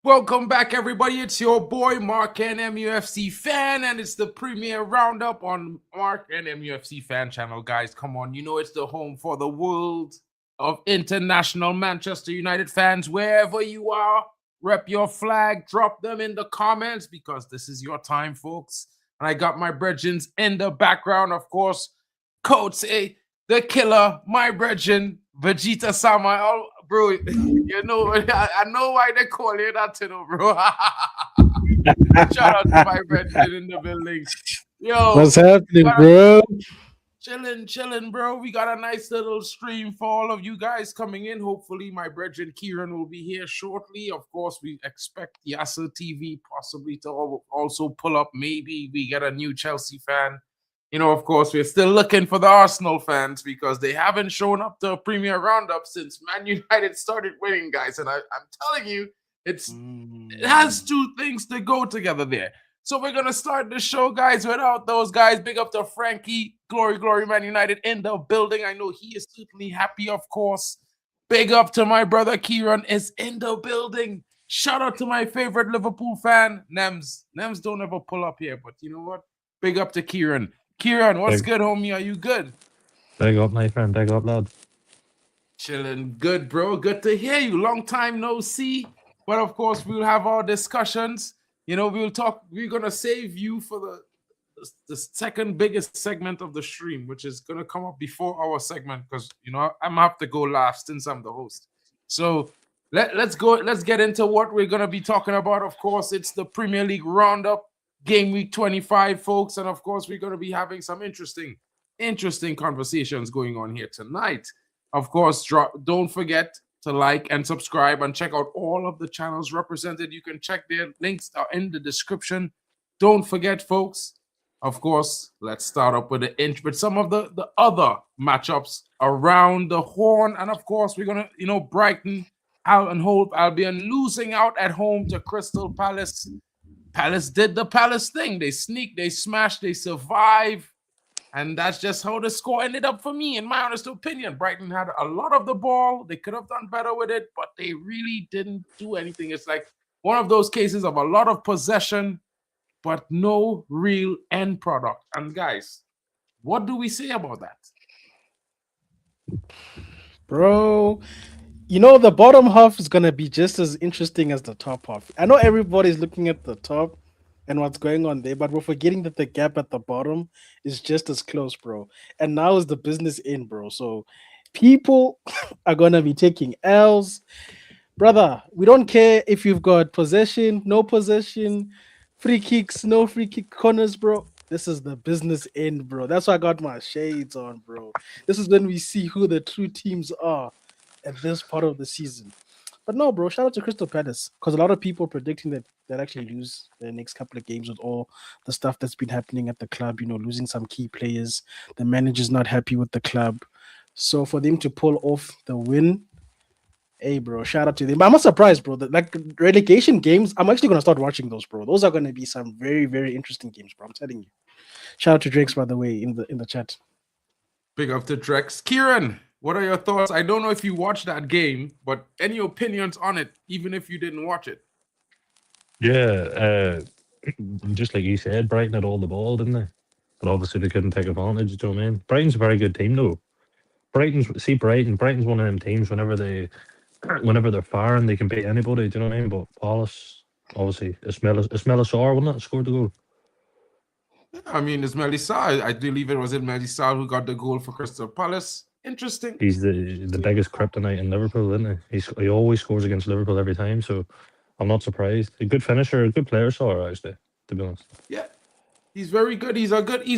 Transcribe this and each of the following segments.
Welcome back, everybody. It's your boy MarkN MUFC fan, and it's the Premier Roundup on MarkN MUFC fan channel, guys. Come on, you know it's the home for the world of international Manchester United fans. Wherever you are, rep your flag, drop them in the comments because this is your time, folks. And I got my brethrens in the background, of course. Coach A, the killer, my brethren, Vegeta Sama. Oh, bro, you know, I know why they call you that, you know, bro. Shout out to my brethren in the building. Yo, what's happening, bro? Chilling, bro. We got a nice little stream for all of you guys coming in. Hopefully, my brethren Kieran will be here shortly. Of course, we expect Yasser TV possibly to also pull up. Maybe we get a new Chelsea fan. You know, of course, we're still looking for the Arsenal fans because they haven't shown up to a Premier Roundup since Man United started winning, guys. And I'm telling you, it has two things to go together there. So we're going to start the show, guys, without those guys. Big up to Frankie, Glory, Man United in the building. I know he is certainly happy, of course. Big up to my brother Kieran is in the building. Shout out to my favorite Liverpool fan, Nems. Nems don't ever pull up here, but you know what? Big up to Kieran. Kieran, what's good, homie? Are you good? Big up, my friend. Big up, lad. Chilling. Good, bro. Good to hear you. Long time no see. But, of course, we'll have our discussions. You know, we'll talk. We're going to save you for the second biggest segment of the stream, which is going to come up before our segment because, you know, I'm going to have to go last since I'm the host. So let's go. Let's get into what we're going to be talking about. Of course, it's the Premier League Roundup. Gameweek 25, folks, and of course, we're going to be having some interesting conversations going on here tonight. Of course, don't forget to like and subscribe and check out all of the channels represented. You can check their links are in the description. Don't forget, folks. Of course, let's start up with some of the other matchups around the horn, and of course, we're gonna, you know, Brighton, Albion losing out at home to Crystal Palace. Palace did the Palace thing. They sneaked, they smashed, they survived. And that's just how the score ended up for me, in my honest opinion. Brighton had a lot of the ball. They could have done better with it, but they really didn't do anything. It's like one of those cases of a lot of possession, but no real end product. And guys, what do we say about that? Bro, you know, the bottom half is going to be just as interesting as the top half. I know everybody's looking at the top and what's going on there, but we're forgetting that the gap at the bottom is just as close, bro. And now is the business in, bro. So people are going to be taking L's. Brother, we don't care if you've got possession, no possession, free kicks, no free kick corners, bro. This is the business end, bro. That's why I got my shades on, bro. This is when we see who the true teams are at this part of the season. But no, bro, shout out to Crystal Palace because a lot of people predicting that they'll actually lose the next couple of games with all the stuff that's been happening at the club, you know, losing some key players. The manager's not happy with the club. So for them to pull off the win, hey, bro, shout out to them. But I'm not surprised, bro. Like relegation games, I'm actually going to start watching those, bro. Those are going to be some very, very interesting games, bro. I'm telling you. Shout out to Drex, by the way, in the chat. Big up to Drex. Kieran, what are your thoughts? I don't know if you watched that game, but any opinions on it, even if you didn't watch it? Yeah, just like you said, Brighton had all the ball, didn't they? But obviously they couldn't take advantage, do you know what I mean? Brighton's a very good team, though. Brighton's one of them teams whenever they're firing, they can beat anybody, do you know what I mean? But Palace, obviously, Ismaila Sarr, wasn't it, scored the goal? I mean, it's Sarr. I believe it was Sarr who got the goal for Crystal Palace. Interesting. He's the biggest kryptonite in Liverpool, isn't he? He always scores against Liverpool every time, so I'm not surprised. A good finisher, a good player, Sarr, actually, to be honest. Yeah, he's very good. He's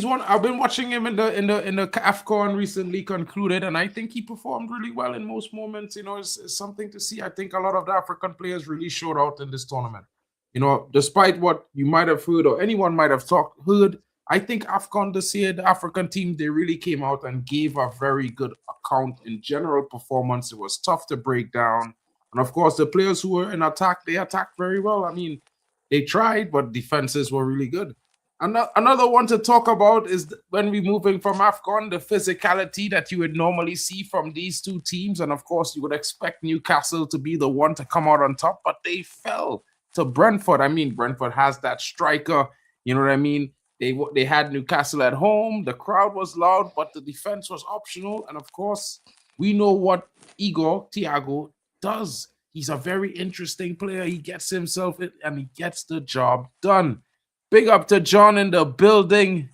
one. I've been watching him in the AFCON recently concluded, and I think he performed really well in most moments. You know, it's something to see. I think a lot of the African players really showed out in this tournament. You know, despite what you might have heard or anyone might have heard, I think AFCON this year, the African team, they really came out and gave a very good account in general performance. It was tough to break down. And of course, the players who were in attack, they attacked very well. I mean, they tried, but defenses were really good. Another one to talk about is when we're moving from AFCON, the physicality that you would normally see from these two teams. And of course, you would expect Newcastle to be the one to come out on top, but they fell to Brentford. I mean, Brentford has that striker. You know what I mean? They had Newcastle at home. The crowd was loud, but the defense was optional. And of course, we know what Thiago does. He's a very interesting player. He gets himself in and he gets the job done. Big up to John in the building.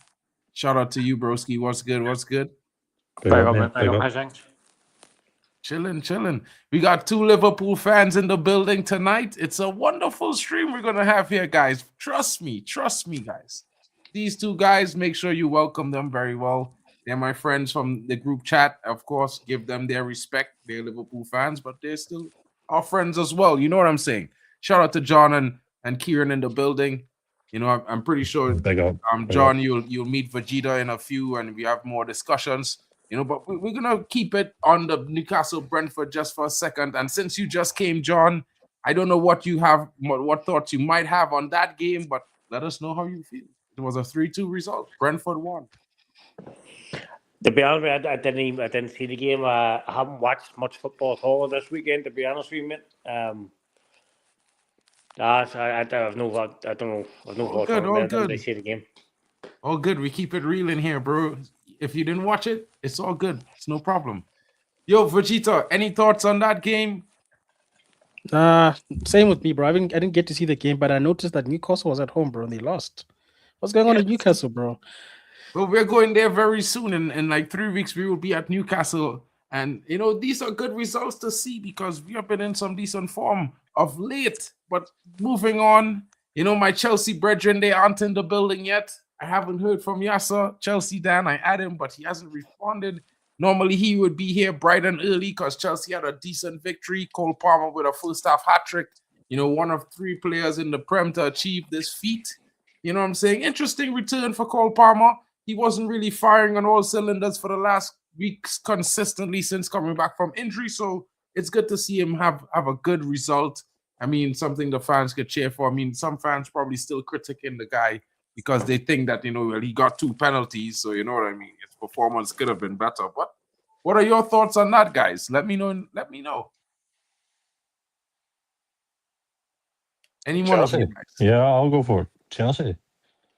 Shout out to you, broski. What's good? What's good? Big up, Thanks. Chilling. We got 2 Liverpool fans in the building tonight. It's a wonderful stream we're going to have here, guys. Trust me, guys. These 2 guys, make sure you welcome them very well. They're my friends from the group chat. Of course, give them their respect. They're Liverpool fans, but they're still our friends as well. You know what I'm saying? Shout out to John and Kieran in the building. You know, I'm pretty sure, John, you'll meet Vegeta in a few, and we have more discussions. You know, but we're gonna keep it on the Newcastle Brentford just for a second. And since you just came, John, I don't know what thoughts you might have on that game, but let us know how you feel. It was a 3-2 result. Brentford won. To be honest, I didn't see the game. I haven't watched much football at all this weekend. To be honest with you, mate. I have no thoughts. I didn't see the game. All good. We keep it real in here, bro. If you didn't watch it, it's all good. It's no problem. Yo, Vegeta, any thoughts on that game? Same with me, bro. I didn't get to see the game, but I noticed that Newcastle was at home, bro, and they lost. What's going on in Newcastle, bro? Well, we're going there very soon. In like 3 weeks, we will be at Newcastle. And, you know, these are good results to see because we have been in some decent form of late. But moving on, you know, my Chelsea brethren, they aren't in the building yet. I haven't heard from Yasser, Chelsea Dan. I added him, but he hasn't responded. Normally, he would be here bright and early because Chelsea had a decent victory. Cole Palmer with a first-half hat-trick. You know, one of 3 players in the Prem to achieve this feat. You know what I'm saying? Interesting return for Cole Palmer. He wasn't really firing on all cylinders for the last weeks consistently since coming back from injury. So it's good to see him have a good result. I mean, something the fans could cheer for. I mean, some fans probably still critiquing the guy because they think that, you know, well, he got 2 penalties. So, you know what I mean? His performance could have been better. But what are your thoughts on that, guys? Let me know. Anyone of you guys? Yeah, I'll go for it. Chelsea.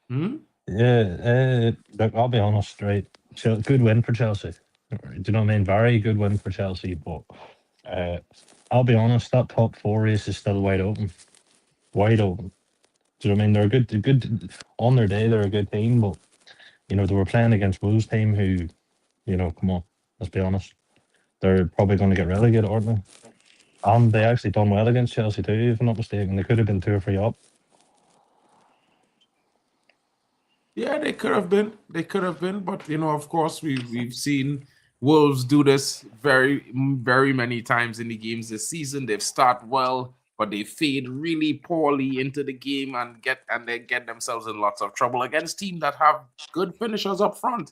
Hmm? Yeah, look, I'll be honest, right? Good win for Chelsea. Do you know what I mean? Very good win for Chelsea. But I'll be honest, that top 4 race is still wide open. Wide open. Do you know what I mean? They're good on their day. They're a good team, but you know they were playing against Wolves team who, you know, come on, let's be honest, they're probably going to get relegated, aren't they? And they actually done well against Chelsea too, if I'm not mistaken. They could have been 2 or 3 up. Yeah, they could have been. But, you know, of course, we've seen Wolves do this very, very many times in the games this season. They've started well, but they fade really poorly into the game and they get themselves in lots of trouble against teams that have good finishers up front.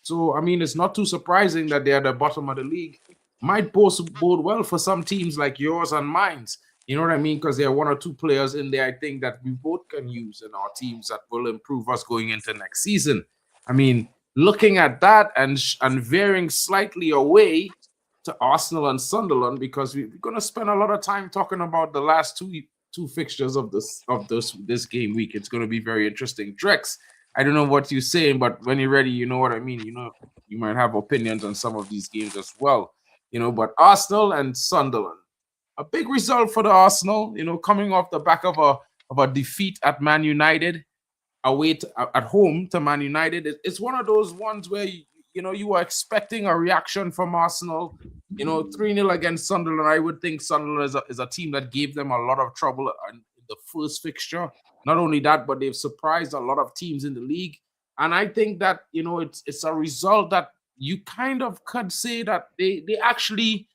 So, I mean, it's not too surprising that they're at the bottom of the league. Might bode well for some teams like yours and mine. You know what I mean? Because there are 1 or 2 players in there, I think, that we both can use in our teams that will improve us going into next season. I mean, looking at that and veering slightly away to Arsenal and Sunderland, because we're going to spend a lot of time talking about the last two fixtures of this game week. It's going to be very interesting. Drex, I don't know what you're saying, but when you're ready, you know what I mean. You know, you might have opinions on some of these games as well. You know, but Arsenal and Sunderland. A big result for the Arsenal, you know, coming off the back of a defeat at Man United, at home to Man United. It's one of those ones where, you know, you were expecting a reaction from Arsenal. You know, 3-0 against Sunderland. I would think Sunderland is a team that gave them a lot of trouble in the first fixture. Not only that, but they've surprised a lot of teams in the league. And I think that, you know, it's a result that you kind of could say that they actually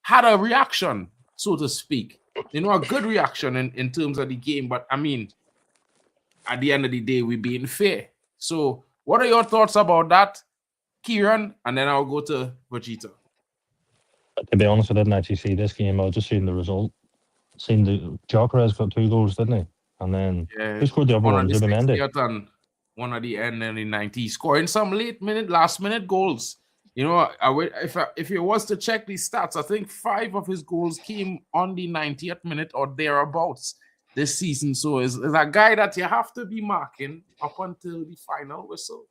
had a reaction, so to speak. You know, a good reaction in terms of the game. But, I mean, at the end of the day, we're being fair. So, what are your thoughts about that, Kieran? And then I'll go to Vegeta. To be honest, I didn't actually see this game. I was just seeing the result. Seen the Gyökeres got 2 goals, didn't he? And then who scored the other one? Zubimendi. One at the end and in 90, scoring some last minute goals. You know, if it was to check these stats, I think 5 of his goals came on the 90th minute or thereabouts. this season. So is a guy that you have to be marking up until the final whistle.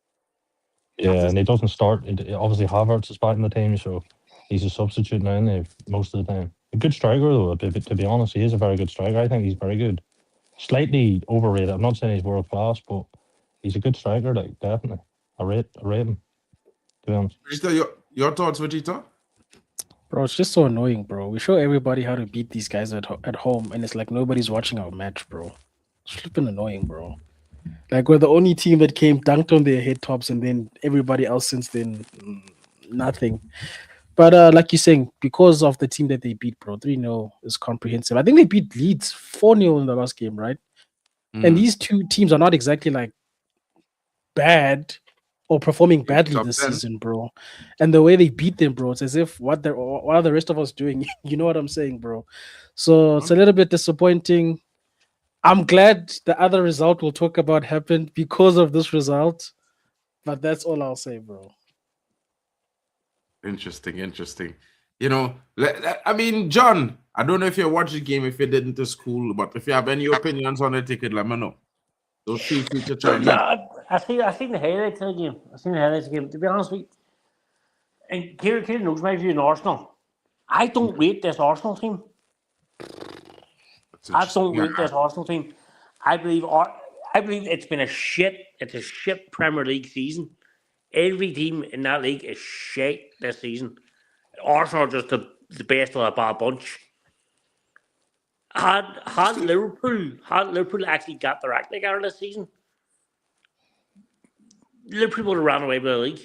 Yeah, and he doesn't start. Obviously, Havertz is back in the team, so he's a substitute now most of the time. A good striker, though, to be honest. He is a very good striker. I think he's very good. Slightly overrated. I'm not saying he's world class, but he's a good striker, like, definitely. I rate him, to be honest. Vegeta, your thoughts, Vegeta? Bro, it's just so annoying, bro. We show everybody how to beat these guys at home, and it's like nobody's watching our match, bro. It's flipping annoying, bro. Like, we're the only team that came, dunked on their head tops, and then everybody else since then, nothing. But like you're saying, because of the team that they beat, bro, 3-0 is comprehensive. I think they beat Leeds 4-0 in the last game, right? And these two teams are not exactly like bad or performing badly this season, bro. And the way they beat them, bro, it's as if what are the rest of us doing? You know what I'm saying, bro? So it's a little bit disappointing. I'm glad the other result we'll talk about happened because of this result, but that's all I'll say, bro. Interesting. You know, I mean, John, I don't know if you watched the game, if you didn't to school, but if you have any opinions on it, you could let me know. Don't feel free to try. I seen the highlights of the game. To be honest with you, and Kieran knows my view on Arsenal. I don't rate this Arsenal team. I don't rate this Arsenal team. I believe it's been a shit. It's a shit Premier League season. Every team in that league is shit this season. Arsenal are just the best of a bad bunch. Had Liverpool actually got their act together this season, Liverpool would have ran away with the league.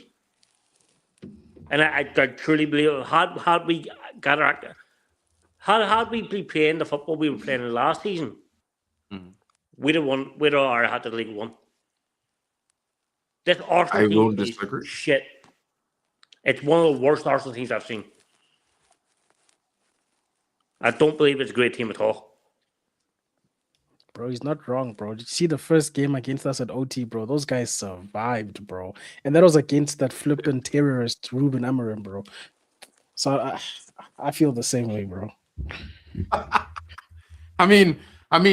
And I truly believe had we got our act, had we been playing the football we were playing in last season, we'd have won. We'd have had the league won. This Arsenal team is shit. It's one of the worst Arsenal teams I've seen. I don't believe it's a great team at all. Bro, he's not wrong, bro. Did you see the first game against us at OT, bro? Those guys survived, bro. And that was against that flipping terrorist Ruben Amorim, bro. So I feel the same way, bro. I mean,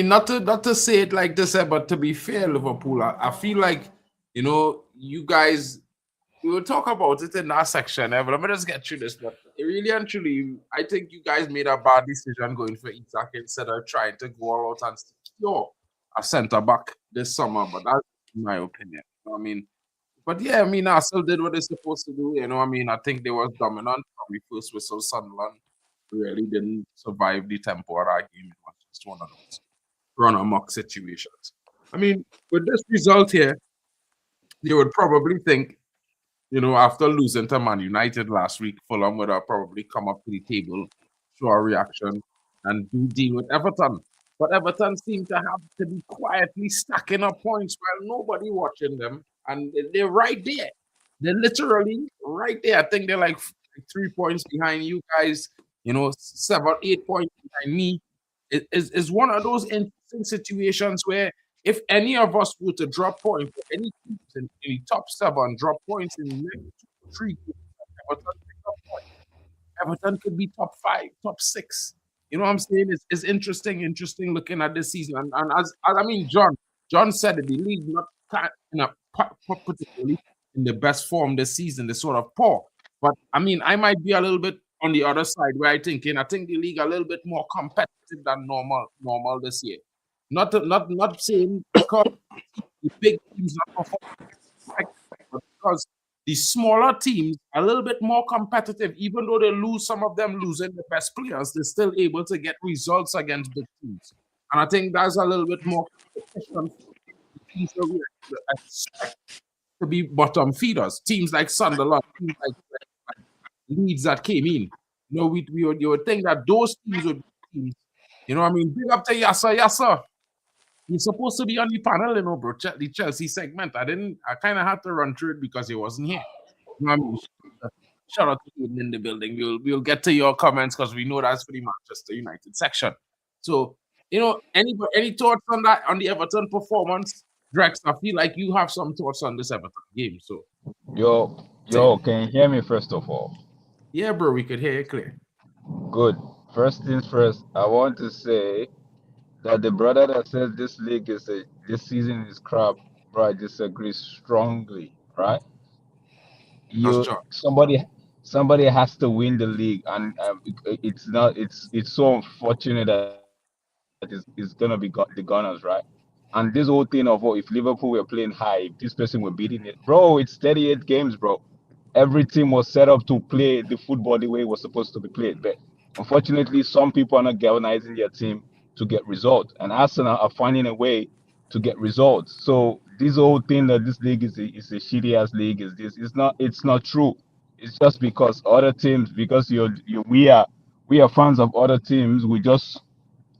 not to say it like this, but to be fair, Liverpool, I feel like, you know, you guys, we will talk about it in that section, but let me just get through this. But really and truly, I think you guys made a bad decision going for Isak instead of trying to go all out and secure a centre back this summer. But that's my opinion. I mean, but yeah, I mean, Arsenal did what they're supposed to do. You know, I mean, I think they were dominant from the first whistle. Sunderland really didn't survive the tempo of that game. It was just one of those run amok situations. I mean, with this result here, you would probably think, you know, after losing to Man United last week, Fulham would have probably come up to the table, show a reaction, and do deal with Everton. But Everton seem to have to be quietly stacking up points while nobody watching them. And they're right there. They're literally right there. I think they're like 3 points behind you guys, you know, 7, 8 points behind me. It's one of those interesting situations where if any of us were to drop points, any teams in the top 7 drop points in the next 2 or 3 games, Everton could be top 5, top 6. You know what I'm saying? It's interesting looking at this season. And as I mean, John said it, the league not particularly in the best form this season. They're sort of poor. But I mean, I might be a little bit on the other side where I think the league a little bit more competitive than normal this year. Not saying because the big teams not performing, but because the smaller teams are a little bit more competitive. Even though they lose, some of them losing the best players, they're still able to get results against big teams. And I think that's a little bit more competition for the teams that we expect to be bottom feeders. Teams like Sunderland, teams like Leeds that came in. You know, you would think that those teams would be teams. You know what I mean? Big up to Yasser. He's supposed to be on the panel, you know, bro. The Chelsea segment. I kind of had to run through it because he wasn't here. You know what I mean? Shout out to Eden in the building. We'll get to your comments because we know that's for the Manchester United section. So, you know, any thoughts on that, on the Everton performance? Drex, I feel like you have some thoughts on this Everton game. So, yo, can you hear me first of all? Yeah, bro, we could hear you clear. Good. First things first, I want to say that the brother that says this league is this season is crap, bro, I disagree strongly, right? That's You John. somebody has to win the league, and it's not it's so unfortunate that it's gonna be the Gunners, right? And this whole thing of, oh, if Liverpool were playing high, if this person were beating it, bro, it's 38 games, bro. Every team was set up to play the football the way it was supposed to be played. But unfortunately, some people are not galvanizing their team to get results, and Arsenal are finding a way to get results. So this whole thing that this league is a shitty ass league is this. It's not true. It's just because other teams, because we are fans of other teams, we just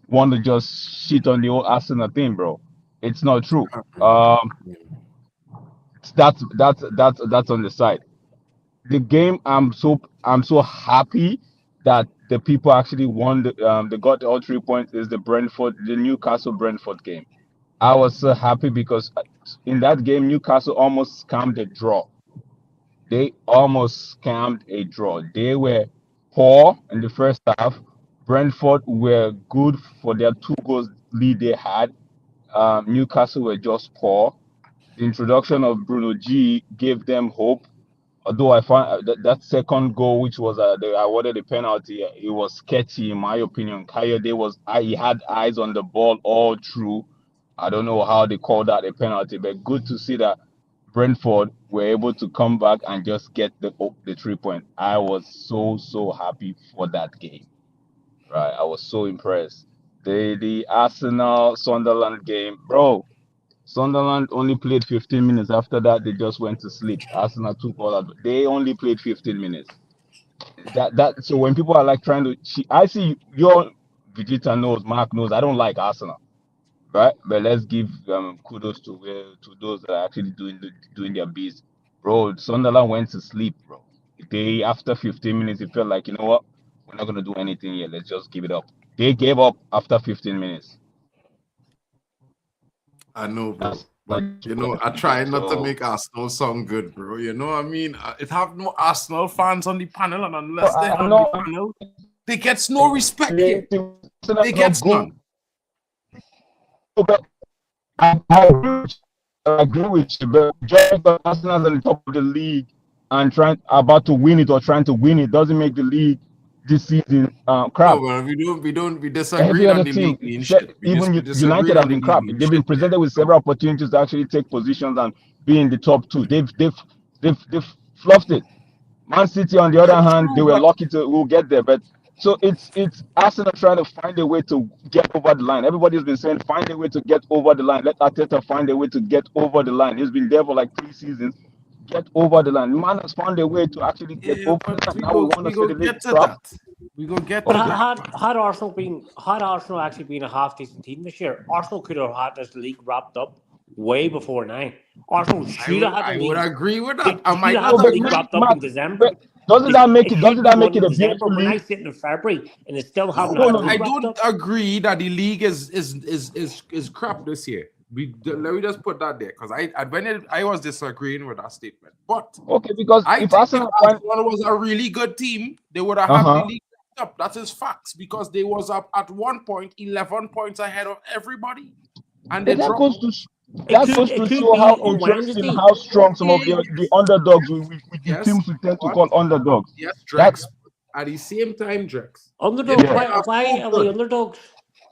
want to just shit on the old Arsenal thing, bro. It's not true. That's on the side. The game, I'm so happy that the people actually won. They got all 3 points. Is the Newcastle Brentford game. I was so happy because in that game Newcastle almost scammed a draw. They almost scammed a draw. They were poor in the first half. Brentford were good for their 2 goals lead they had. Newcastle were just poor. The introduction of Bruno G gave them hope. Although I found that second goal, which was they awarded a penalty, it was sketchy in my opinion. He had eyes on the ball all through. I don't know how they called that a penalty, but good to see that Brentford were able to come back and just get the 3 point. I was so happy for that game. Right, I was so impressed. The Arsenal Sunderland game, bro. Sunderland only played 15 minutes. After that, they just went to sleep. Arsenal took all that. They only played 15 minutes. So when people are like trying to, I see your Vegeta knows, Mark knows. I don't like Arsenal, right? But let's give kudos to those that are actually doing their best, bro. Sunderland went to sleep, bro. They after 15 minutes, it felt like, you know what, we're not gonna do anything here. Let's just give it up. They gave up after 15 minutes. I know, bro. That's But I try not to make Arsenal sound good, bro. You know what I mean? It have no Arsenal fans on the panel, and unless they're on the panel, they get no respect here. They get none. But I agree with you, but just because Arsenal's at the top of the league and about to win it or trying to win it doesn't make the league this season crap. No, well, we disagree Every on other the team, league being shit. even United have been crap. They've been presented with several opportunities to actually take positions and be in the top 2. They've fluffed it. Man City, on the other hand, they were lucky to will get there, but so it's Arsenal trying to find a way to get over the line. Everybody's been saying find a way to get over the line. Let Arteta find a way to get over the line. He's been there for like 3 seasons. Get over the line. Man has found a way to actually get over the line. Now we want to see the league drop. We go get But to that. had Arsenal actually been a half decent team this year, Arsenal could have had this league wrapped up way before now. Arsenal should have had the league. I would agree with that. I might have the league wrapped up in December. Doesn't that make it a beautiful league? We're now sitting in February and it still haven't. I don't agree that the league is crap this year. Let me just put that there because I was disagreeing with that statement. But okay, because if Arsenal was a really good team, they would have had the league up. That is facts because they was up at one point 11 points ahead of everybody, and they that dropped. goes to show how interesting, how strong some of the underdogs with the teams we tend to call underdogs. Yes, Drex. At the same time, Drex. Underdogs. Why are we underdogs?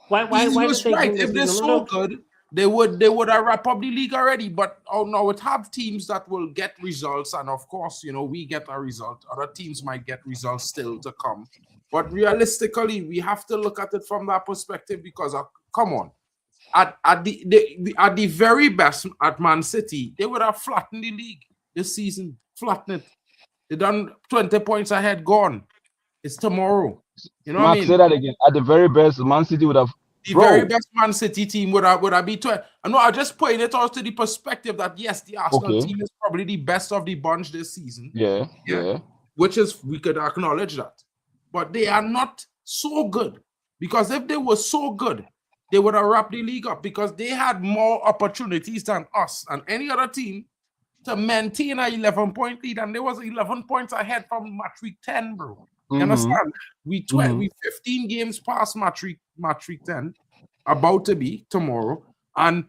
Why did they right. If they're so good, they would have wrapped up the league already. But no, it have teams that will get results, and of course, we get a result. Other teams might get results still to come. But realistically, we have to look at it from that perspective because come on. At the very best at Man City, they would have flattened the league this season. Flatten it. They done 20 points ahead, gone. It's tomorrow. You know what I mean? Say that again. At the very best, Man City would have. The very best Man City team would have been 20. I know. I just putting it all to the perspective that yes, the Arsenal team is probably the best of the bunch this season. Yeah. Which is we could acknowledge that, but they are not so good because if they were so good, they would have wrapped the league up because they had more opportunities than us and any other team to maintain an 11-point lead, and there was 11 points ahead from match week 10, bro. You understand? We 15 games past match week 10, about to be tomorrow, and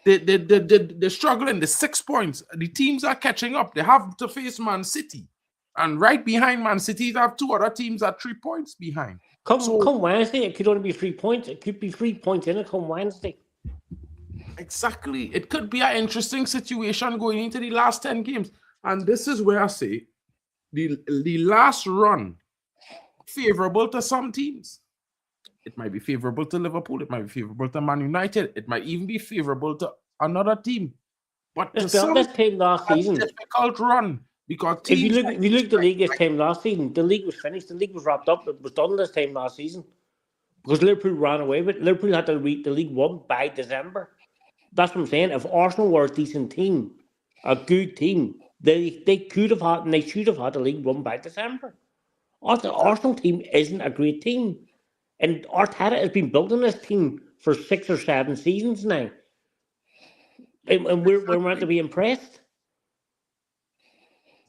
they're struggling. The 6 points. The teams are catching up. They have to face Man City, and right behind Man City, they have 2 other teams at 3 points behind. Come Wednesday, it could only be 3 points. It could be 3 points in it come Wednesday. Exactly. It could be an interesting situation going into the last 10 games. And this is where I say the last run favorable to some teams. It might be favorable to Liverpool. It might be favorable to Man United. It might even be favorable to another team. But This time last season, difficult run because if you look at the league this time last season, the league was finished. The league was wrapped up. It was done this time last season because Liverpool ran away with it. Liverpool had to reach the league won by December. That's what I'm saying. If Arsenal were a decent team, a good team, they could have had and they should have had the league won by December. The Arsenal team isn't a great team. And Arteta has been building this team for 6 or 7 seasons now. And we're meant to be impressed.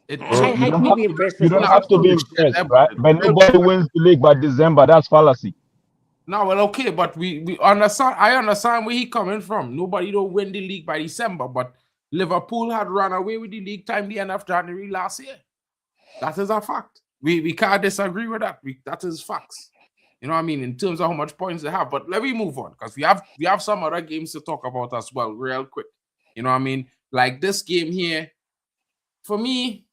You don't have to be impressed, right? But nobody wins the league by December. That's fallacy. No, well, okay, but we understand. I understand where he coming from. Nobody don't win the league by December, but Liverpool had run away with the league time the end of January last year. That is a fact. We can't disagree with that. That is facts. You know what I mean? In terms of how much points they have. But let me move on because we have some other games to talk about as well, real quick. You know what I mean? Like this game here, for me,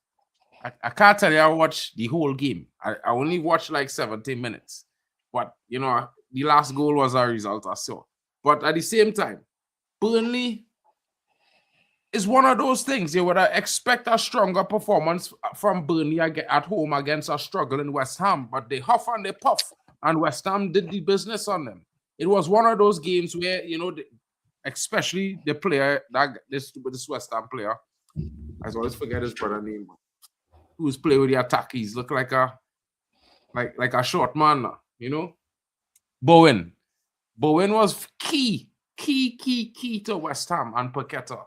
I can't tell you I watched the whole game. I only watched like 17 minutes. But, you know, the last goal was a result I saw. But at the same time, Burnley is one of those things you would expect a stronger performance from Burnley at home against a struggling West Ham. But they huff and they puff, and West Ham did the business on them. It was one of those games where, you know, especially the player, this West Ham player, I always forget his brother name, who's playing with the attack. He's look like a short man now, you know. Bowen was key to West Ham and Paqueta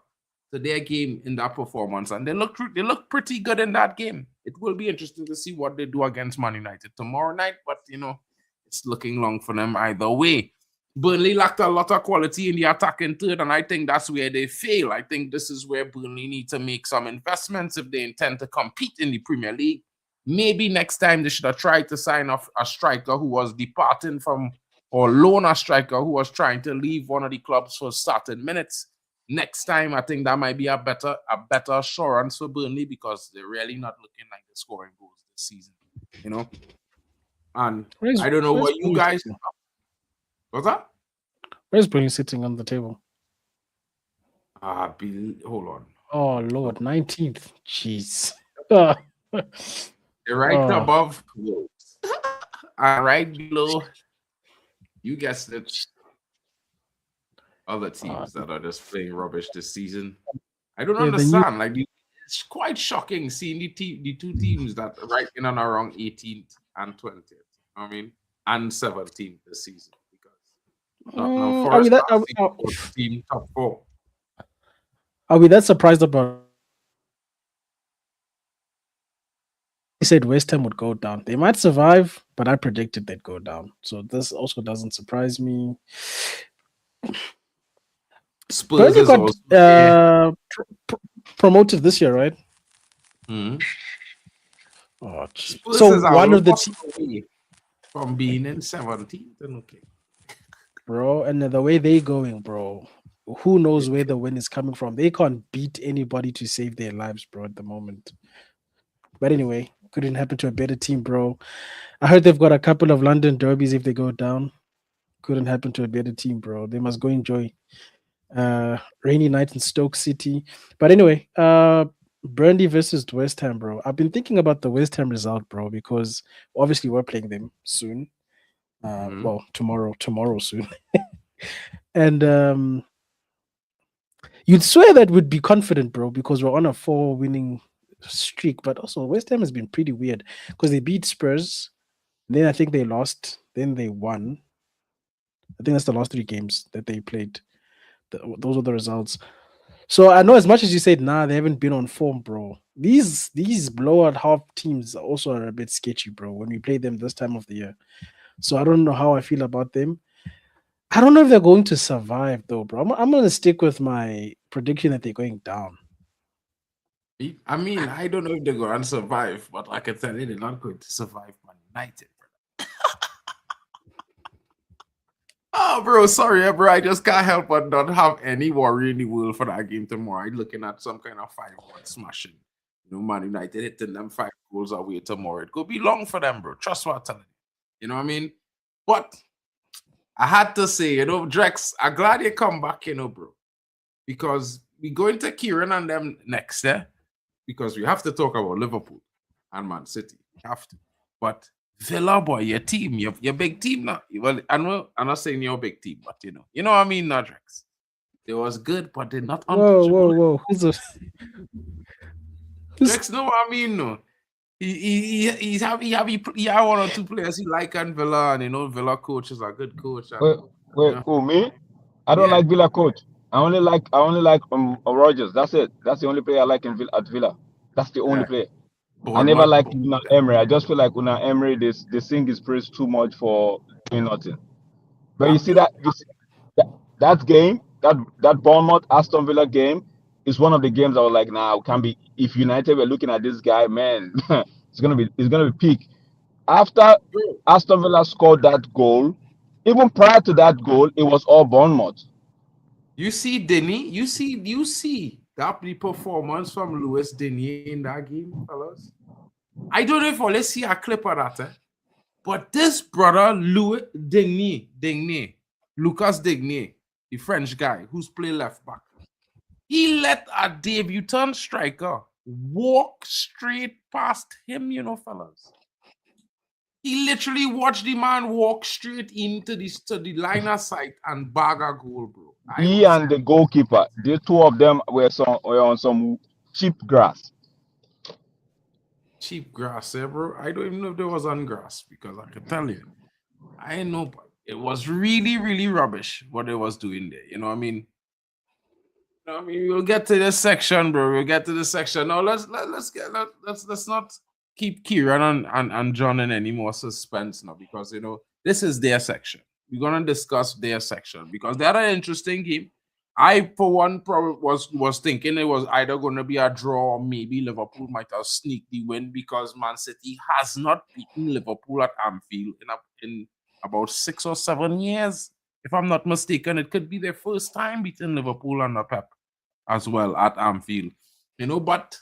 to their game in that performance, and they look pretty good in that game. It will be interesting to see what they do against Man United tomorrow night, but you know, it's looking long for them either way. Burnley lacked a lot of quality in the attacking third, and I think that's where they fail. I think this is where Burnley need to make some investments if they intend to compete in the Premier League. Maybe next time they should have tried to sign off a striker who was departing from, or loan a striker who was trying to leave one of the clubs for starting minutes. Next time, I think that might be a better assurance for Burnley because they're really not looking like they're scoring goals this season, you know. And I don't know what you guys. What's that? Where's Burnley sitting on the table? Hold on. Oh Lord, 19th. Jeez. They're right above Wolves. And right below, you guessed it, other teams that are just playing rubbish this season. I don't understand. Like, it's quite shocking seeing the two teams that are right in and around 18th and 20th. I mean, and 17th this season. Team top 4. Are we that surprised about? He said West Ham would go down. They might survive, but I predicted they'd go down. So this also doesn't surprise me. Spurs got promoted this year, right? Mm-hmm. Oh, so one of the teams from being in 17th, okay, bro, and the way they're going, bro, who knows where the win is coming from? They can't beat anybody to save their lives, bro, at the moment. But anyway, couldn't happen to a better team, bro. I heard they've got a couple of London derbies if they go down. Couldn't happen to a better team, bro. They must go enjoy rainy night in Stoke City. But anyway, Burnley versus West Ham, bro. I've been thinking about the West Ham result, bro, because obviously we're playing them soon. Well, tomorrow soon. And you'd swear that we'd be confident, bro, because we're on a 4-winning streak. But also West Ham has been pretty weird because they beat Spurs, then I think they lost, then they won. I think that's the last 3 games that they played. Those are the results. So I know as much as you said, they haven't been on form, bro. These blowout half teams also are a bit sketchy, bro, when we play them this time of the year. So I don't know how I feel about them. I don't know if they're going to survive though, bro. I'm going to stick with my prediction that they're going down. I mean, I don't know if they're going to survive, but I can tell you they're not going to survive Man United, bro. Oh, bro, sorry, bro. I just can't help but not have any worry in the world for that game tomorrow. I'm looking at some kind of 5-1 smashing. You know, Man United hitting them 5 goals away tomorrow. It could be long for them, bro. Trust what I'm telling you. You know what I mean? But I had to say, you know, Drex, I'm glad you come back, you know, bro. Because we go into Kieran and them next, because we have to talk about Liverpool and Man City. We have to. But Villa, boy, your team, your big team now. Well, I'm not saying your big team, but you know what I mean, now, Drex. It was good, but they're not untouchable. Whoa. Who's a... Drex, know what I mean, no? He have 1 or 2 players he like and Villa, and you know Villa coach is a good coach. And, Wait, who, me? I don't like Villa coach. I only like Rogers. That's it. That's the only player I like at Villa. That's the only player. I never liked Unai Emery. I just feel like Unai Emery they sing his praise too much for doing nothing. But you see that game, that Bournemouth Aston Villa game is one of the games I was like, nah, it can't be. If United were looking at this guy, man, it's gonna be peak. After Aston Villa scored that goal, even prior to that goal, it was all Bournemouth. You see, Denny, you see that the performance from Louis Denier in that game, fellas. I don't know if let's see a clip of that, but this brother, Louis Denier, Lucas Denier, the French guy who's playing left back, he let a debutant striker walk straight past him, you know, fellas. He literally watched the man walk straight into the line of sight and bag a goal, bro. He and the goalkeeper, the two of them were on some cheap grass. Cheap grass, bro. I don't even know if there was on grass because I can tell you, I know, but it was really, really rubbish what they was doing there. You know what I mean? We'll get to this section, bro. We'll get to this section. Now let's not keep Kieran and John in any more suspense now, because you know this is their section. We're gonna discuss their section because they had an interesting game. I, for one, probably was thinking it was either gonna be a draw or maybe Liverpool might have sneaked the win because Man City has not beaten Liverpool at Anfield in about 6 or 7 years. If I'm not mistaken, it could be their first time beating Liverpool under Pep as well at Anfield. You know, but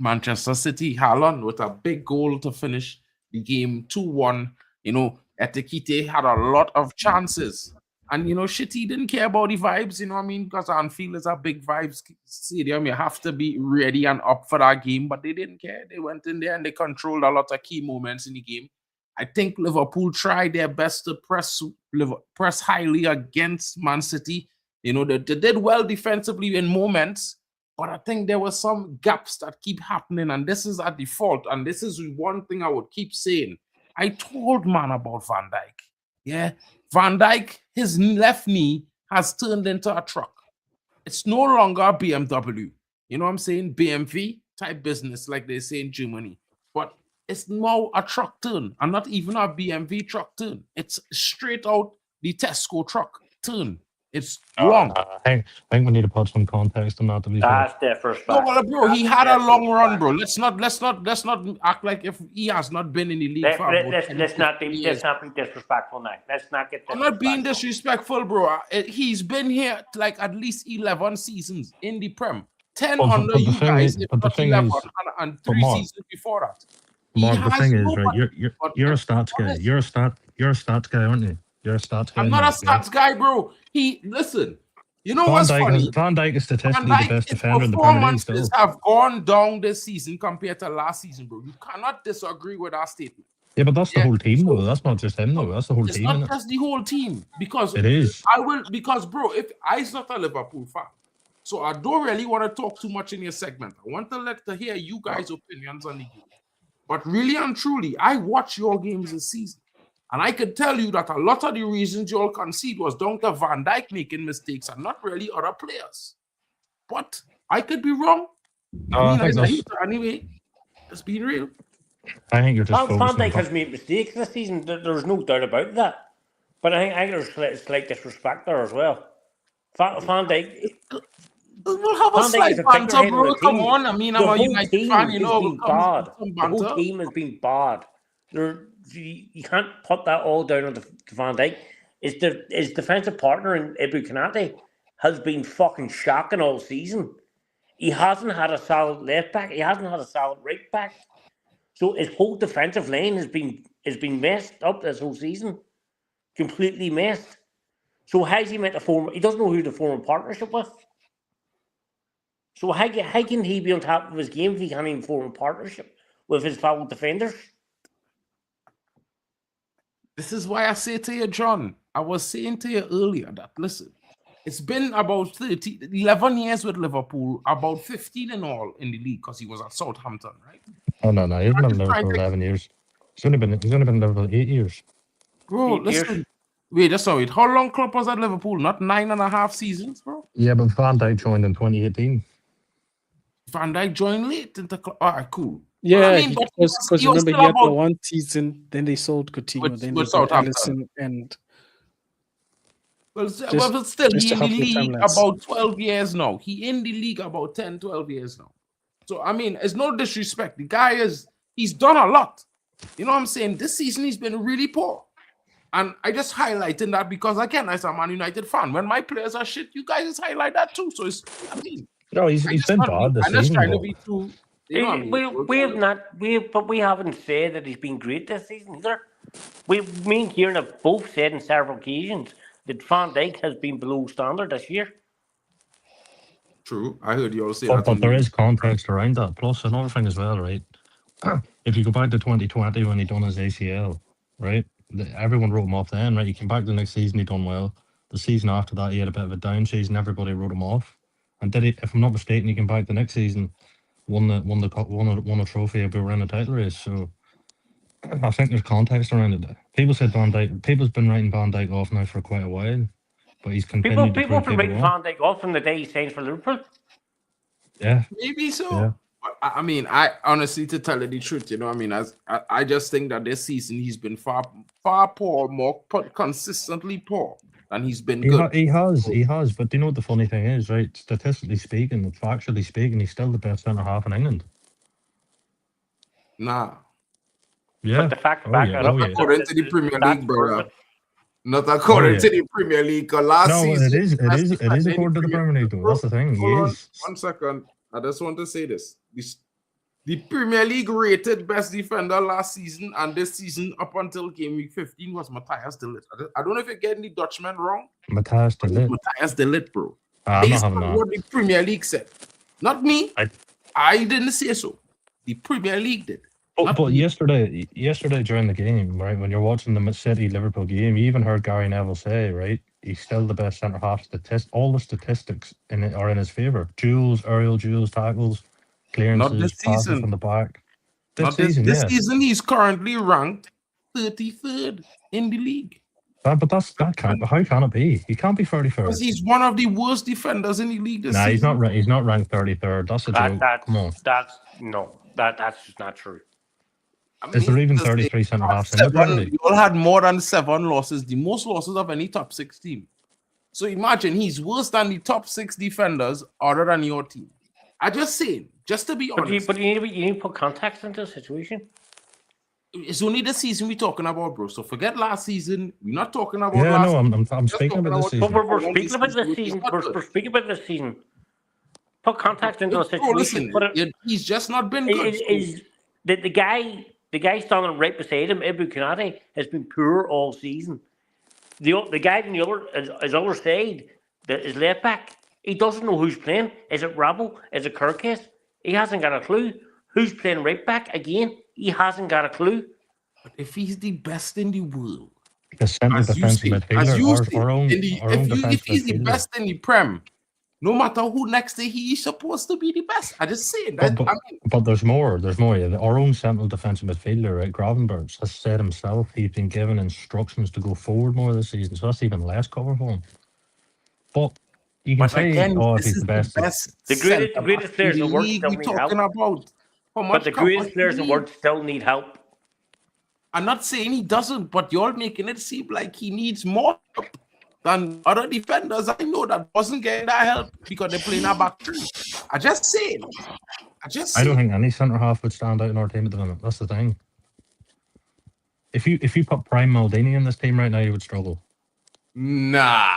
Manchester City, Haaland with a big goal to finish the game 2-1. You know, Etikite had a lot of chances. And, you know, he didn't care about the vibes, you know what I mean? Because Anfield is a big vibes stadium. You have to be ready and up for that game. But they didn't care. They went in there and they controlled a lot of key moments in the game. I think Liverpool tried their best to press highly against Man City. You know, they did well defensively in moments. But I think there were some gaps that keep happening. And this is a default. And this is one thing I would keep saying. I told man about Van Dijk. Yeah. Van Dijk, his left knee has turned into a truck. It's no longer a BMW. You know what I'm saying? BMW type business, like they say in Germany. But it's now a truck turn, and not even a BMW truck turn. It's straight out the Tesco truck turn. It's long. I think we need to put some context on that. To be fair. That's their first No, well, bro, he had a long run, bro. Let's not act like if he has not been in the league for let's not be disrespectful now. Let's not get. I'm not being disrespectful, bro. He's been here like at least 11 seasons in the Prem. 10 under you guys, but the thing 11 is, and 3 seasons before that. Mark, the thing is, right? You're a stats guy. You're a stats guy, aren't you? You're a stats guy. I'm not a stats guy, bro. Listen. You know what's funny? Van Dijk is statistically the best defender in the Premier League. Performances have gone down this season compared to last season, bro. You cannot disagree with that statement. Yeah, but that's the whole team, though. That's not just him, though. That's the whole team. It's not just the whole team, because it is. Because, bro, if I'm not a Liverpool fan, so I don't really want to talk too much in your segment. I want to hear you guys' opinions on the game. But really and truly, I watch your games this season. And I could tell you that a lot of the reasons you all concede was down to Van Dijk making mistakes and not really other players. But I could be wrong. Anyway, it's being real. I think you're just Van Dijk has made mistakes this season. There's no doubt about that. But I think there's slight disrespect there as well. Van Dijk. We'll have a Van Dijk slight is a banter, figurehead bro. of the Come team. on. I mean, I'm The a whole United team fan, you has know. been We'll come bad. with some The whole banter. team has been bad. You can't put that all down on Van Dijk. His defensive partner in Ibu Konate has been fucking shocking all season. He hasn't had a solid left back. He hasn't had a solid right back. So his whole defensive line has been messed up this whole season. Completely messed. So how's he meant to form? He doesn't know who to form a partnership with. So how can he be on top of his game if he can't even form a partnership with his fellow defenders? This is why I say to you, John, I was saying to you earlier that, listen, it's been about 11 years with Liverpool, about 15 in all in the league because he was at Southampton, right? Oh no, he hasn't been in Liverpool trying to- 11 years. He's only been in Liverpool 8 years. Bro, 8 listen. years. Wait, just wait. How long Klopp was at Liverpool? Not 9.5 seasons, bro. Yeah, but Van Dijk joined in 2018. Van Dijk joined late into Klopp. All right, cool. Yeah, I mean, but because he was remember still he had the about- one season, then they sold Coutinho, With- then with they bought Southampton. Alisson, and But still, just he in the half the time league less. about 12 years now. He in the league about 10, 12 years now. So, I mean, it's no disrespect. The guy he's done a lot. You know what I'm saying? This season, he's been really poor. And I just highlighting that because, again, as a Man United fan, when my players are shit, you guys just highlight that too. So, I mean, No, he's been bad this I'm just season. trying to But be too. You know what I mean? But we haven't said that he's been great this season either. Me and Kieran have both said on several occasions that Van Dijk has been below standard this year. True. I heard you all say that. but there is context around that. Plus, another thing as well, right? If you go back to 2020 when he done his ACL, right? Everyone wrote him off then, right? He came back the next season, he done well. The season after that, he had a bit of a down season. Everybody wrote him off. And did he? If I'm not mistaken, he came back the next season, won a trophy, and we were in a title race. So I think there's context around it. People's been writing Van Dijk off now for quite a while, but he's continued People have to been prove writing people wrong. Van Dijk off from the day he signed for Liverpool. Yeah, Maybe so. Yeah. But I mean, I honestly, to tell you the truth, you know, I mean, I just think that this season he's been far poor, more consistently poor than he's been good. He has. But do you know what the funny thing is, right? Statistically speaking, factually speaking, he's still the best centre half in England. Nah, Yeah. But the fact Oh, back yeah. it up, Oh, yeah. according to the Premier that's League, brother. perfect. Not according yeah. to the Premier League. 'Cause last No, season, it is best defender in according to the Premier League, though. That's the thing. He Hold on, is. 1 second. I just want to say this. The Premier League rated best defender last season and this season up until game week 15 was Matthias de Ligt. I don't know if you're getting the Dutchman wrong. Matthias de Ligt. Matthias de Ligt, bro. I'm not Based having on that. what the Premier League said. Not me. I didn't say so. The Premier League did. But yesterday during the game, right, when you're watching the City Liverpool game, you even heard Gary Neville say, right, he's still the best centre half. All the statistics are in his favour. Duels, aerial duels, tackles, clearances, passes from the back. This season he's currently ranked 33rd in the league. But that can't. How can it be? He can't be 33rd. Because he's one of the worst defenders in the league this season. He's not ranked 33rd. That's a joke. Come on. That's just not true. I mean, Is there even 33 centre halves in the Premier League? We all had more than 7 losses, the most losses of any top 6 team. So imagine he's worse than the top 6 defenders other than your team. I just saying, just to be honest. But you need to put context into the situation. It's only the season we're talking about, bro. So forget last season. We're not talking about Yeah, last no, season. I'm speaking about this But season. we're speaking about this season. We're speaking about this season. Put context into the situation. Bro, listen, he's just not been good. The guy standing right beside him, Ibu Konate, has been poor all season. The guy on his other side, his left back, he doesn't know who's playing. Is it Rabel? Is it Kirkes? He hasn't got a clue. Who's playing right back? Again, he hasn't got a clue. But if he's the best in the world, The centre defensive midfielder, our own if he's the midfielder. best in the Prem, no matter who next day he is supposed to be the best. I just say that. But there's more. Yeah. Our own central defensive midfielder, right, Gravenberch, has said himself he's been given instructions to go forward more this season, so that's even less cover for him. But you can say, if he's the best. The greatest players in the world still we're need talking help. about. But the greatest players in the world still need help. I'm not saying he doesn't, but you're making it seem like he needs more help than other defenders. I know that wasn't getting that help because they're playing a back three. I just saying. I don't think any centre half would stand out in our team at the moment. That's the thing. If you put Prime Maldini in this team right now, you would struggle. Nah.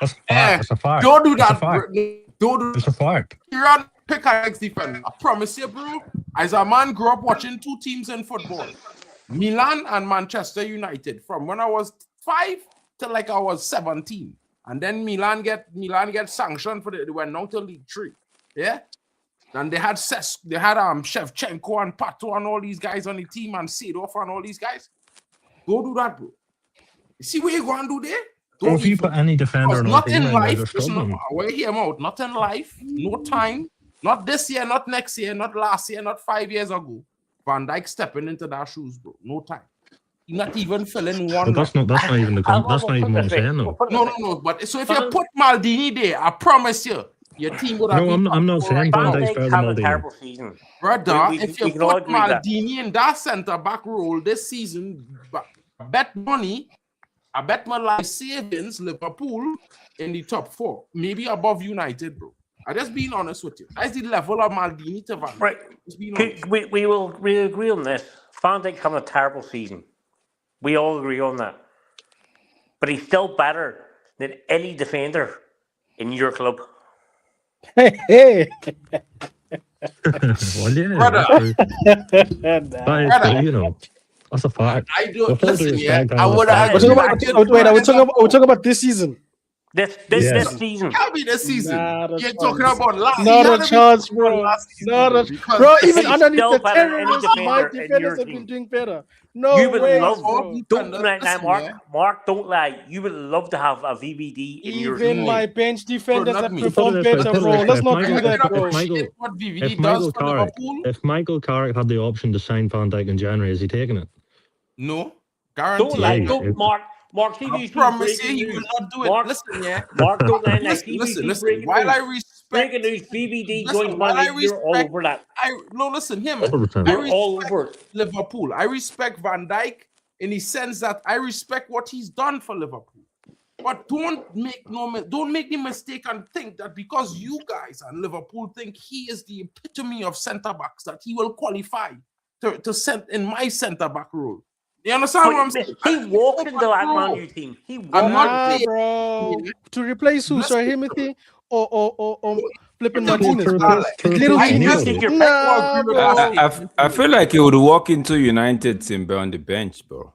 That's a fact. That's a fact. Don't do It's a that, fact. bro. Don't do It's a fact. You're on pick our next defender. I promise you, bro. As a man grew up watching two teams in football, Milan and Manchester United, from when I was 5 till like I was 17. And then Milan get sanctioned for they went down to League 3. Yeah? And they had Shevchenko and Pato and all these guys on the team and Seedorf and all these guys. Don't do that, bro. You see what you going to do there? Well, if you put any defender in our Not team in right now, life, they're struggling. where hear him out. Not in life, no time, not this year, not next year, not last year, not 5 years ago. Van Dijk stepping into that shoes, bro. No time. He's not even filling one. But that's not even the that's not even what I'm saying though. No. But so if you put Maldini there, I promise you, your team would have. No, I'm not saying Van Dijk's better than have a Maldini. terrible season. Brother, We if you can all put agree with that. Maldini in that centre back role this season, I bet money, I bet my life savings, Liverpool in the top 4, maybe above United, bro. I just being honest with you. That's the level of Maldini to Van Dijk. Right. Just being honest. We agree on this. Van Dijk having a terrible season. We all agree on that. But he's still better than any defender in your club. Hey. Well, yeah, Brother. that is, you know, that's a fact. I do. With all due Listen, yeah. respect, I would have. We're talking about this season. This season. Can't be this season. Not a You're chance. talking about last. Not you a gotta be chance, talking about bro. last season, Not a because bro. Even he's underneath still the better than any terrorists, my defender in defenders your have team. been doing better. No You would way, love. bro. Don't lie, Listen, Mark. yeah. Mark, don't lie. You would love to have a VVD in your Even team. my bench defenders Bro, not have me. performed Put it this way, better, bro. Let's not do Michael- that, bro. What VVD If does Michael for Carrick, Liverpool? if Michael Carrick had the option to sign Van Dijk in January, is he taking it? No, Don't guarantee. lie. Yeah, Don't, Mark. Mark, I TV's promise you, breaking he will news. not do it. Mark, Listen, yeah. Mark, don't lie. Like Listen. breaking While news. I respect, Breaking news. VVD Listen, joins while Man I League. You're all respect- over that. listen, him. I 100%. You're all respect over it. Liverpool. I respect Van Dijk in the sense that I respect what he's done for Liverpool. But don't make the mistake and think that because you guys and Liverpool think he is the epitome of centre backs that he will qualify to send in my centre back role. You understand what I'm saying? He walked into that Man U team. He walked. I'm not Nah, saying- bro. To replace who? Sorry, Timothy or flipping To Martinez, replace- bro. to Little replace Genius. anybody. Your Nah, bro. I feel like he would walk into United team on the bench, bro.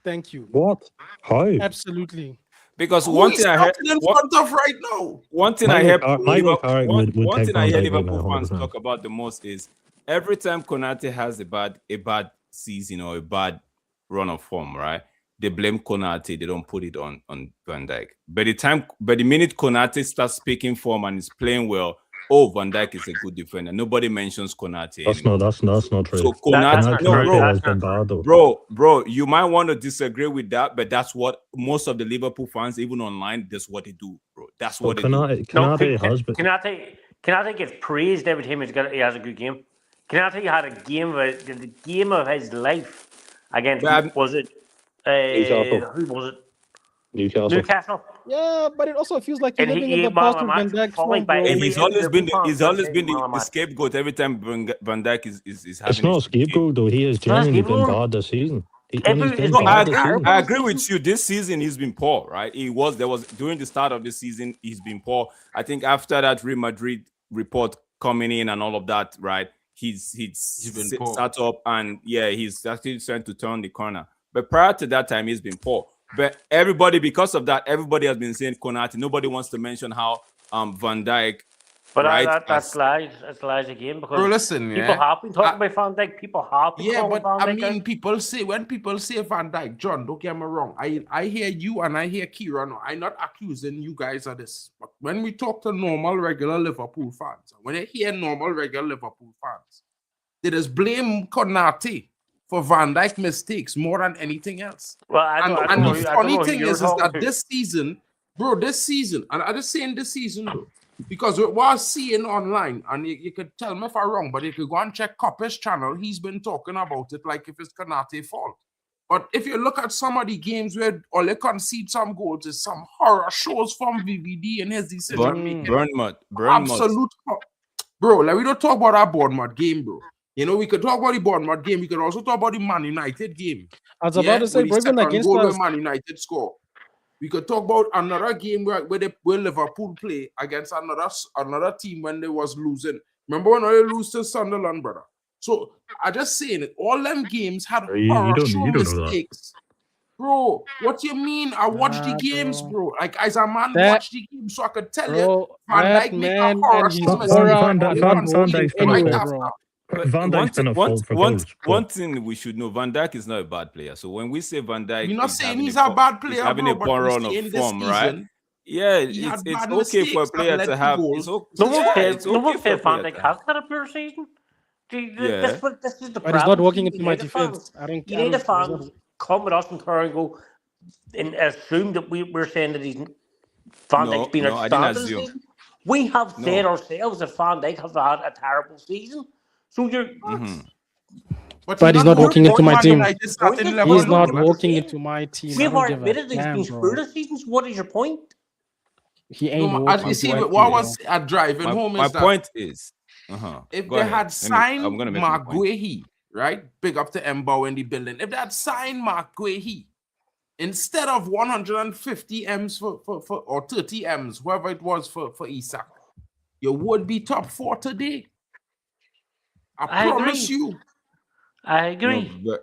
Thank you. What? How? Absolutely. Because Who one is thing I heard, starting in front of right now? one thing Michael I hear Car- Michael Carrick would one take thing I Van hear Dijk right Liverpool now, fans 100%. talk about the most is every time Konate has a bad season or a bad run of form, right? They blame Konate, they don't put it on Van Dijk. By the minute Konate starts speaking form and is playing well, oh, Van Dijk is a good defender. Nobody mentions Konate. That's anymore. not true. So That's Konate, not no, true. bro, has been bad though. Bro, you might want to disagree with that, but that's what most of the Liverpool fans, even online, that's what they do, bro. That's what they do. Konate has been. Konate gets praised every time he has a good game. Konate had the game of his life against But- who was it? Newcastle. Who was it? Newcastle. Yeah, but it also feels like you're And living he in the ate man past of with the Van match, Dijk's followed form, by bro. And every- he's always been Liverpool the fans say, scapegoat every time Van Dijk is having. It's not a his game. scapegoat though. He has not a genuinely been scapegoat. bad this season. Every- He's been it's No, been bad I this agree, season. I agree with you. This season he's been poor, right? There was during the start of the season he's been poor. I think after that Real Madrid report coming in and all of that, right? He's been poor. sat up and he's actually trying to turn the corner. But prior to that time, he's been poor. But everybody, because of that, everybody has been saying Konate. Nobody wants to mention how Van Dijk. But Right, that's lies. That's lies again because Bro, listen, people yeah. have been talking about Van Dijk. People have been Yeah, calling but Van I Dijk mean, out. when people say Van Dijk, John, don't get me wrong. I hear you and I hear Kieran. I'm not accusing you guys of this. But when we talk to normal, regular Liverpool fans, when I hear normal, regular Liverpool fans, they just blame Konate for Van Dijk mistakes more than anything else. Well, I And don't the know funny who thing you're is talking that to. this season, bro, and I'm just saying this season, bro, Because what I was seeing online, and you could tell me if I'm wrong, but you could go and check Copper's channel. He's been talking about it like if it's Konate's fault. But if you look at some of the games where all they concede some goals is some horror shows from VVD and his decision making. Bournemouth. Absolute. Bro, like we don't talk about our Bournemouth game, bro. You know, we could talk about the Bournemouth game. We could also talk about the Man United game. I was about to say, bro, even against us. Man United score. We could talk about another game where Liverpool play against another team when they was losing. Remember when they lose to Sunderland, brother? So I just saying it. All them games had horror show mistakes. Bro, what you mean? I watched the games, bro. Like as a man, watch the game so I could tell you. Van Dijk make a horror show mistake. Van Dijk's been a fault for goals. One thing we should know: Van Dijk is not a bad player. So when we say Van Dijk, you're not saying he's a bad player, having a poor run of form, right? Yeah, it's okay for a player to have. No one said Van Dijk has had a poor season. This is the problem. But he's not working into my defense. You need a fan come with us and go and assume that we're saying that Van Dijk's been outstanding. We have said ourselves that Van Dijk has had a terrible season. So you're. But he's not walking into my team. He's not walking into my team. We've already admitted he's been screwed this season. So what is your point? He ain't. As you see, what was at driving home is my point is, if they had signed Mark Guehi, right? Big up to Mbo in the building. If they had signed Mark Guehi instead of 150 M's for or 30 M's, whoever it was for Isak, you would be top 4 today. I promise you. I agree. No,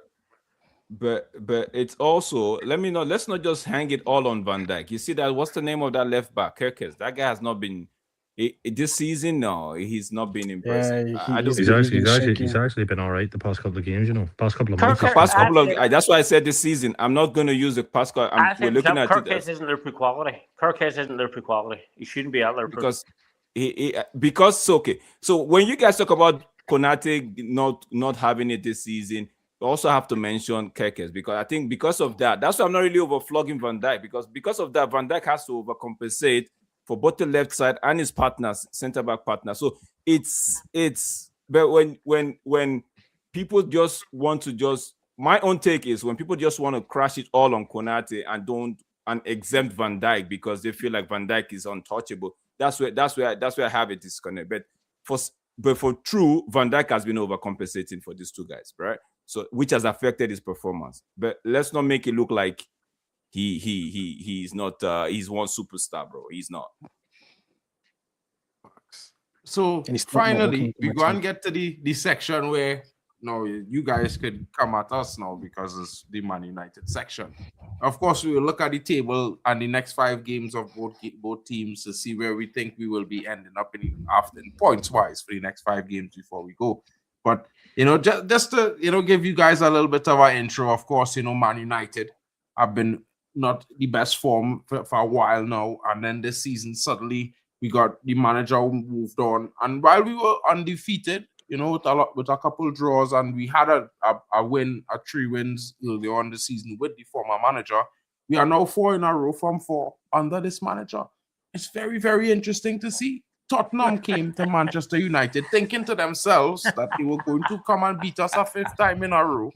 but it's also let's not just hang it all on Van Dijk. You see that? What's the name of that left back? Kerkez. That guy has not been this season. No, he's not been impressive. He's actually been all right the past couple of games. You know, past couple of months. That's why I said this season. I'm not going to use the past. We're looking at Kerkez isn't Liverpool quality. Kerkez isn't Liverpool quality. He shouldn't be at Liverpool because okay. So when you guys talk about Konate not having it this season, you also have to mention Kerkez, because I think because of that's why I'm not really overflogging Van Dijk, because of that, Van Dijk has to overcompensate for both the left side and his partners, centre back partner. So but when people just want to my own take is when people just want to crash it all on Konate and exempt Van Dijk because they feel like Van Dijk is untouchable. That's where I have a disconnect. But for true, Van Dijk has been overcompensating for these two guys, right? So which has affected his performance. But let's not make it look like he's not he's one superstar, bro. He's not. So finally, we go and get to the section where you guys could come at us now because it's the Man United section. Of course, we will look at the table and the next 5 games of both teams to see where we think we will be ending up in points wise for the next 5 games before we go. But just to give you guys a little bit of an intro. Of course, Man United have been not the best form for a while now, and then this season suddenly we got the manager who moved on, and while we were undefeated, with a couple draws, and we had a win, 3 wins earlier on the season with the former manager. We are now 4 in a row from 4 under this manager. It's very, very interesting to see. Tottenham came to Manchester United thinking to themselves that they were going to come and beat us a 5th time in a row,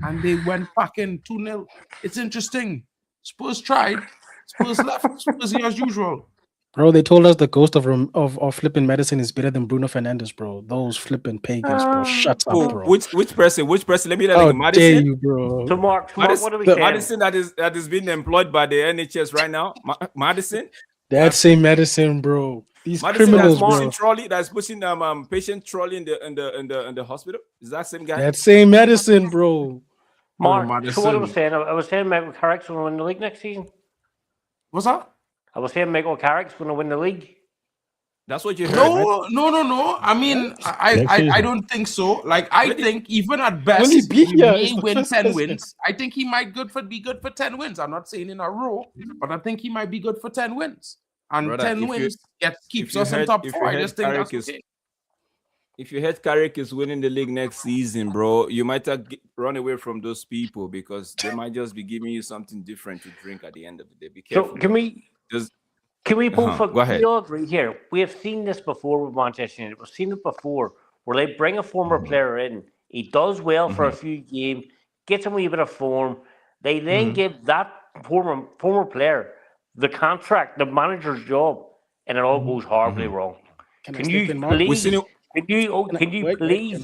and they went back in 2-0. It's interesting. Spurs tried. Spurs left. Spurs as usual. Bro, they told us the ghost of flipping medicine is better than Bruno Fernandes, bro. Those flipping pagans, bro. Shut up, bro. Which person? Let me know. Madison. Dare you, bro. So Mark, what are we saying? Madison that is being employed by the NHS right now. Madison. That's same medicine, bro. These Madison criminals, that's pushing patient trolley in the hospital. Is that same guy? That same medicine, bro. Mark, so what I was saying Michael Carrick's going to win the league next season. What's that? I was saying Michael Carrick's going to win the league. That's what you heard. No. I mean, I don't think so. Like, I think even at best, he may win 10 wins. I think he might be good for 10 wins. I'm not saying in a row, but I think he might be good for 10 wins. And brother, 10 wins keeps us in top 4. I just think that's okay. If you heard Carrick is winning the league next season, bro, you might run away from those people because they might just be giving you something different to drink at the end of the day. Be careful. So can we Can we both Go ahead. we all agree here? We have seen this before with Manchester United. We've seen it before where they bring a former player in. He does well for a few games, gets a wee bit of form. They then give that former player the contract, the manager's job, and it all goes horribly wrong. Can you please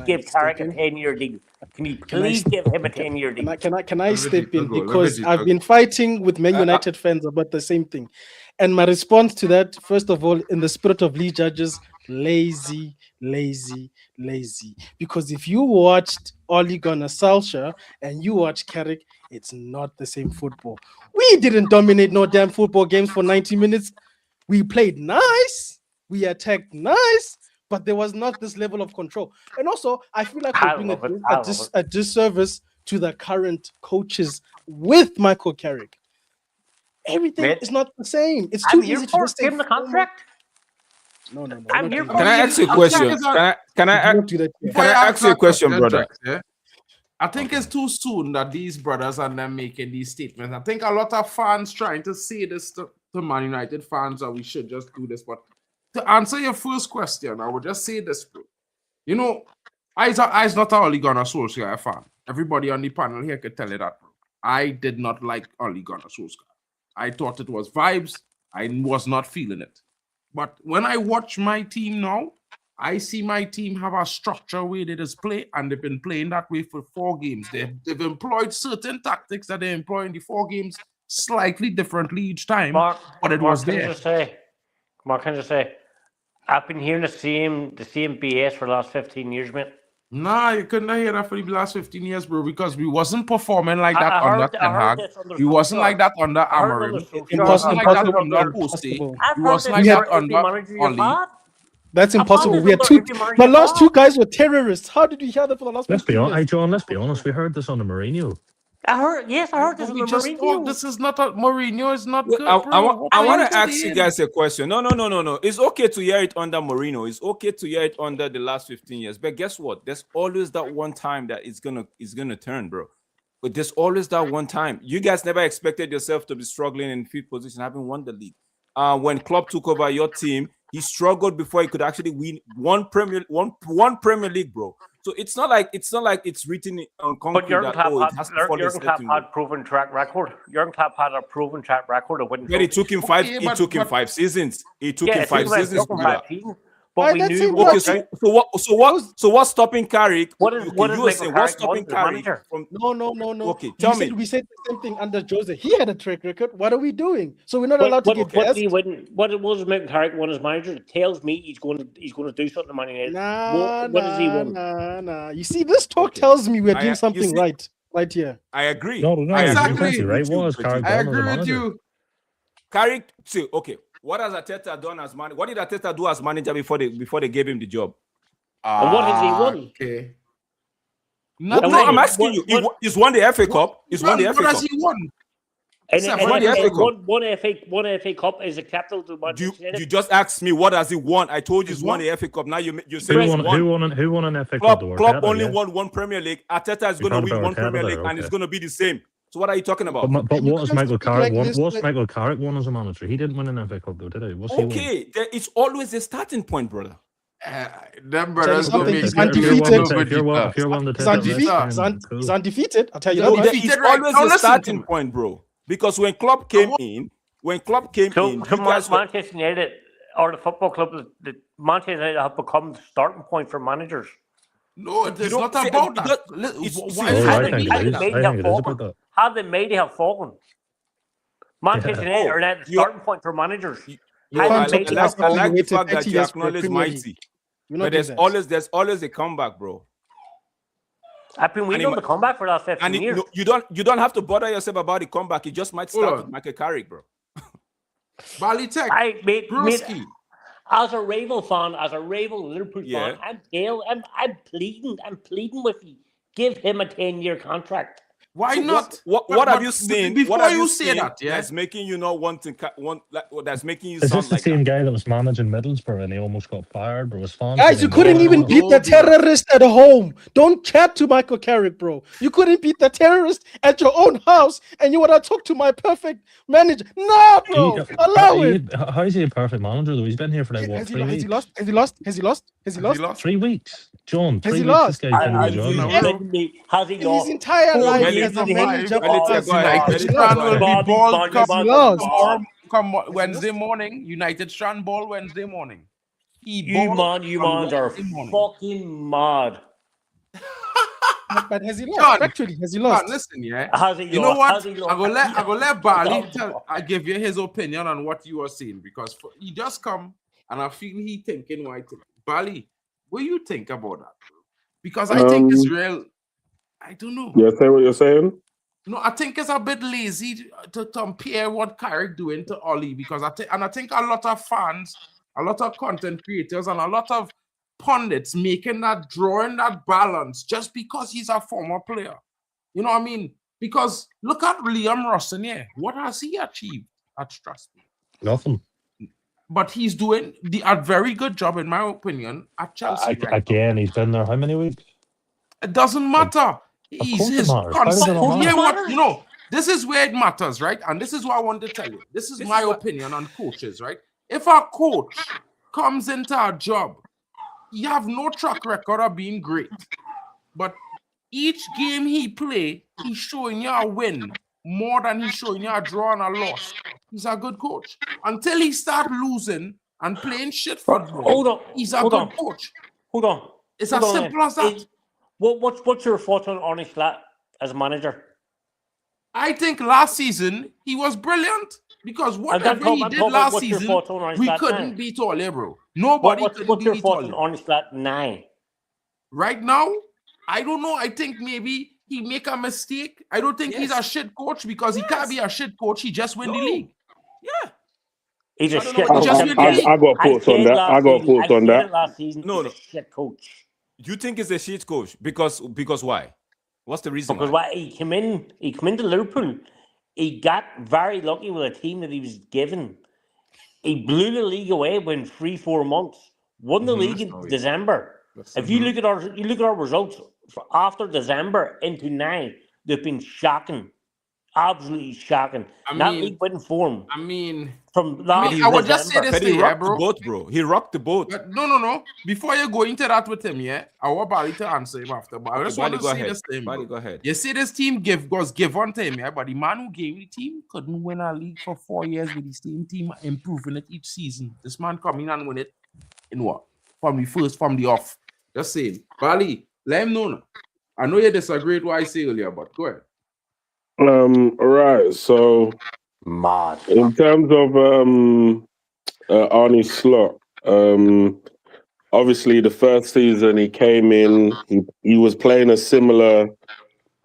give Carrick a 10-year deal? Can you please give him a 10-year deal? Can I step in? Because I've been fighting with Man United fans about the same thing. And my response to that, first of all, in the spirit of Lee Judges, lazy. Because if you watched Ole Gunnar Solskjaer and you watch Carrick, it's not the same football. We didn't dominate no damn football games for 90 minutes. We played nice. We attacked nice. But there was not this level of control. And also, I feel like we're doing a disservice to the current coaches with Michael Carrick. Everything is not the same. It's too easy to just give him the contract. No. I'm here for Can I ask you a question? Can I ask you a question, brother? I think it's too soon that these brothers and them making these statements. I think a lot of fans trying to say this to Man United fans that we should just do this. But to answer your first question, I would just say this, bro. You know, I's not Ole Gunnar Solskjaer fan. Everybody on the panel here could tell you that, bro. I did not like Ole Gunnar Solskjaer. I thought it was vibes. I was not feeling it. But when I watch my team now, I see my team have a structure where they just play, and they've been playing that way for 4 games. They've employed certain tactics that they employ in the 4 games slightly differently each time, but it was there. Mark, can I just say, I've been hearing the same BS for the last 15 years, mate. Nah, you couldn't hear that for the last 15 years, bro, because we wasn't performing like that under Ten Hag. We wasn't like that under Amarim. It wasn't like that under Poste. We wasn't like that under Oli. That's impossible. We had the last 2 guys were terrorists. How did you hear that for the last 15 years? Hey, John, let's be honest. We heard this under Mourinho. I heard this under Mourinho. This is not Mourinho. Is not good, I want to ask you guys a question. No. It's okay to hear it under Mourinho. It's okay to hear it under the last 15 years. But guess what? There's always that one time that it's gonna turn, bro. But there's always that one time. You guys never expected yourself to be struggling in 5th position, having won the league. When Klopp took over your team, he struggled before he could actually win one Premier League, bro. So it's not like it's written on concrete. But Jurgen Klopp had proven track record. Jurgen Klopp had a proven track record of winning. But it took him 5. It took him 5 seasons. It took him 5 seasons. But we knew. Okay, so what's stopping Carrick? What's stopping Carrick from? No. Okay, tell me. We said the same thing under Jose. He had a track record. What are we doing? So we're not allowed to get best. What it was making Carrick won as manager? It tells me he's going to do something to Man United. What does he want? Nah. You see, this talk tells me we're doing something right here. I agree. No, exactly. Right? I agree with you. Carrick, see, okay. What has Arteta done as manager? What did Arteta do as manager before they gave him the job? And what has he won? Okay. No, I'm asking you. He's won the FA Cup. He's won the FA Cup. What has he won? One FA Cup is acceptable to Manchester United. You just asked me what has he won. I told you he's won the FA Cup. Now you say who won an FA Cup? Klopp only won 1 Premier League. Arteta is going to win 1 Premier League, and it's going to be the same. So what are you talking about? But what has Michael Carrick won? What's Michael Carrick won as a manager? He didn't win an FA Cup though, did he? Okay, it's always a starting point, brother. Them brothers he's undefeated. He's undefeated. I'll tell you that. It's always a starting point, bro. Because when Klopp came in, you guys Manchester United or the football club, the Manchester United have become the starting point for managers. No, it's not about that. How they made it have fallen? Manchester United are now the starting point for managers. I like the fact that you acknowledge Mighty. But there's always a comeback, bro. I've been waiting on the comeback for the last 15 years. You don't have to bother yourself about the comeback. It just might start with Michael Carrick, bro. Bally Tech. As a Ravel fan, as a Ravel Liverpool fan, I'm pleading with you. Give him a 10-year contract. Why So not? What have you seen? Before What have you you say seen that, yeah? that's making you not that's making you Is sound this the like same that? guy that was managing Middlesbrough and he almost got fired, but was fine? Guys, you couldn't even beat the terrorist at home. Don't chat to Michael Carrick, bro. You couldn't beat the terrorist at your own house, and you would have talked to my perfect manager. Nah, bro. Allow it. How is he a perfect manager though? He's been here for like what, Has 3 he weeks? lost? Has he lost? Has he lost? Has he Has he lost? lost? 3 weeks, John. Has 3 he weeks. This lost? guy's been in Are the you job. kidding me? Has he In lost? his entire 4 life years as a in the manager English of Let's us, go ahead. United Let's Strand go will be ahead. bald come lost. Wednesday morning. United Strand ball Wednesday morning. You man are fucking mad. But has he lost? John, Factually, has he John, lost? listen, yeah. Has he You lost? know what? Has he lost? I go let Bali No. tell. I give you his opinion on what you are saying because he just come and I feel he thinking what I think. Bali, what do you think about that? Because I think it's real. I don't know. Yeah, say what you're saying. No, I think it's a bit lazy to compare what Carrick doing to Ollie because I think a lot of fans, a lot of content creators, and a lot of pundits making that drawing that balance just because he's a former player. You know what I mean? Because look at Liam Rustin here. What has he achieved at Strasbourg? Nothing. But he's doing a very good job, in my opinion, at Chelsea. Again, he's been there how many weeks? It doesn't matter. Of course it matters. Why does it not matter? This is where it matters, right? And this is what I want to tell you. This is my opinion on coaches, right? If a coach comes into a job, he have no track record of being great. But each game he play, he's showing you a win more than he's showing you a draw and a loss. He's a good coach. Until he start losing and playing shit football, he's a good coach. Hold on. It's as simple as that. What's your thoughts on Arnie Slat as a manager? I think last season he was brilliant because whatever he did last season, we couldn't beat Ole, bro. Nobody could beat Ole. What's your thoughts on Arnie Slat now? Right now, I don't know. I think maybe he make a mistake. I don't think he's a shit coach because he can't be a shit coach. He just win the league. Yeah. He's a shit coach. I got thoughts on that. I got thoughts on that. Last season, no. Shit coach. You think he's a shit coach because why? What's the reason? Because he came into Liverpool. He got very lucky with a team that he was given. He blew the league away within 3-4 months. Won the league in December. If you look at our results after December into now, they've been shocking. Absolutely shocking. League winning form. From last I would just say this he rocked bro. the boat, bro. He rocked the boat. But no. Before you go into that with him, yeah, I want Bali to answer him after. But I just want to say this to him. Bali, go ahead. You see, this team was given to him, yeah, but the man who gave the team couldn't win a league for 4 years with the same team, improving it each season. This man come in and win it in what? From the off. Just saying. Bali, let him know now. I know you disagree with what I said earlier, but go ahead. All right. So, mad. In terms of Arnie Slot, obviously the first season he came in, he was playing a similar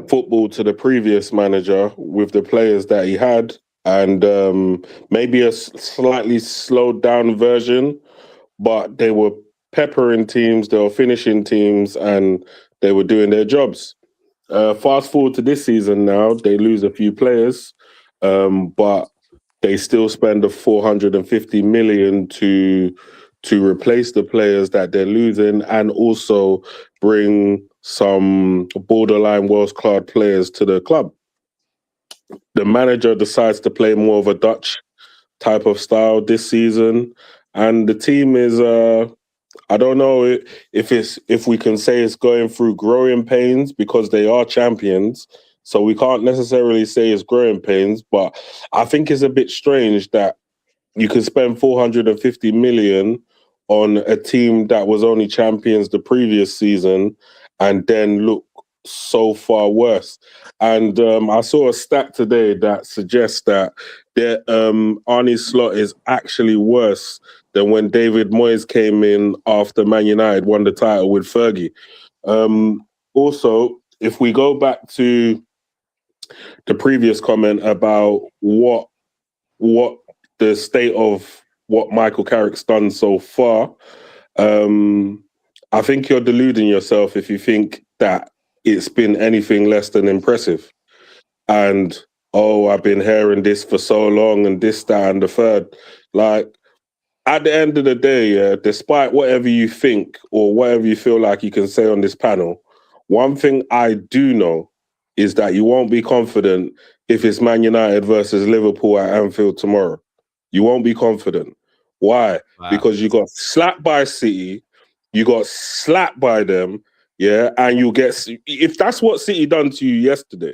football to the previous manager with the players that he had, and maybe a slightly slowed down version, but they were peppering teams, they were finishing teams, and they were doing their jobs. Fast forward to this season now, they lose a few players, but they still spend the 450 million to replace the players that they're losing and also bring some borderline world-class players to the club. The manager decides to play more of a Dutch type of style this season, and the team is I don't know if we can say it's going through growing pains because they are champions. So we can't necessarily say it's growing pains, but I think it's a bit strange that you can spend 450 million on a team that was only champions the previous season and then look so far worse. And I saw a stat today that suggests that Arnie Slot is actually worse than when David Moyes came in after Man United won the title with Fergie. Also, if we go back to the previous comment about what the state of what Michael Carrick's done so far, I think you're deluding yourself if you think that it's been anything less than impressive. and oh, I've been hearing this for so long and this, that, and the third. Like, at the end of the day, yeah, despite whatever you think or whatever you feel like you can say on this panel, one thing I do know is that you won't be confident if it's Man United versus Liverpool at Anfield tomorrow. You won't be confident. Why? Wow. Because you got slapped by City, you got slapped by them, yeah, and you'll get, if that's what City done to you yesterday,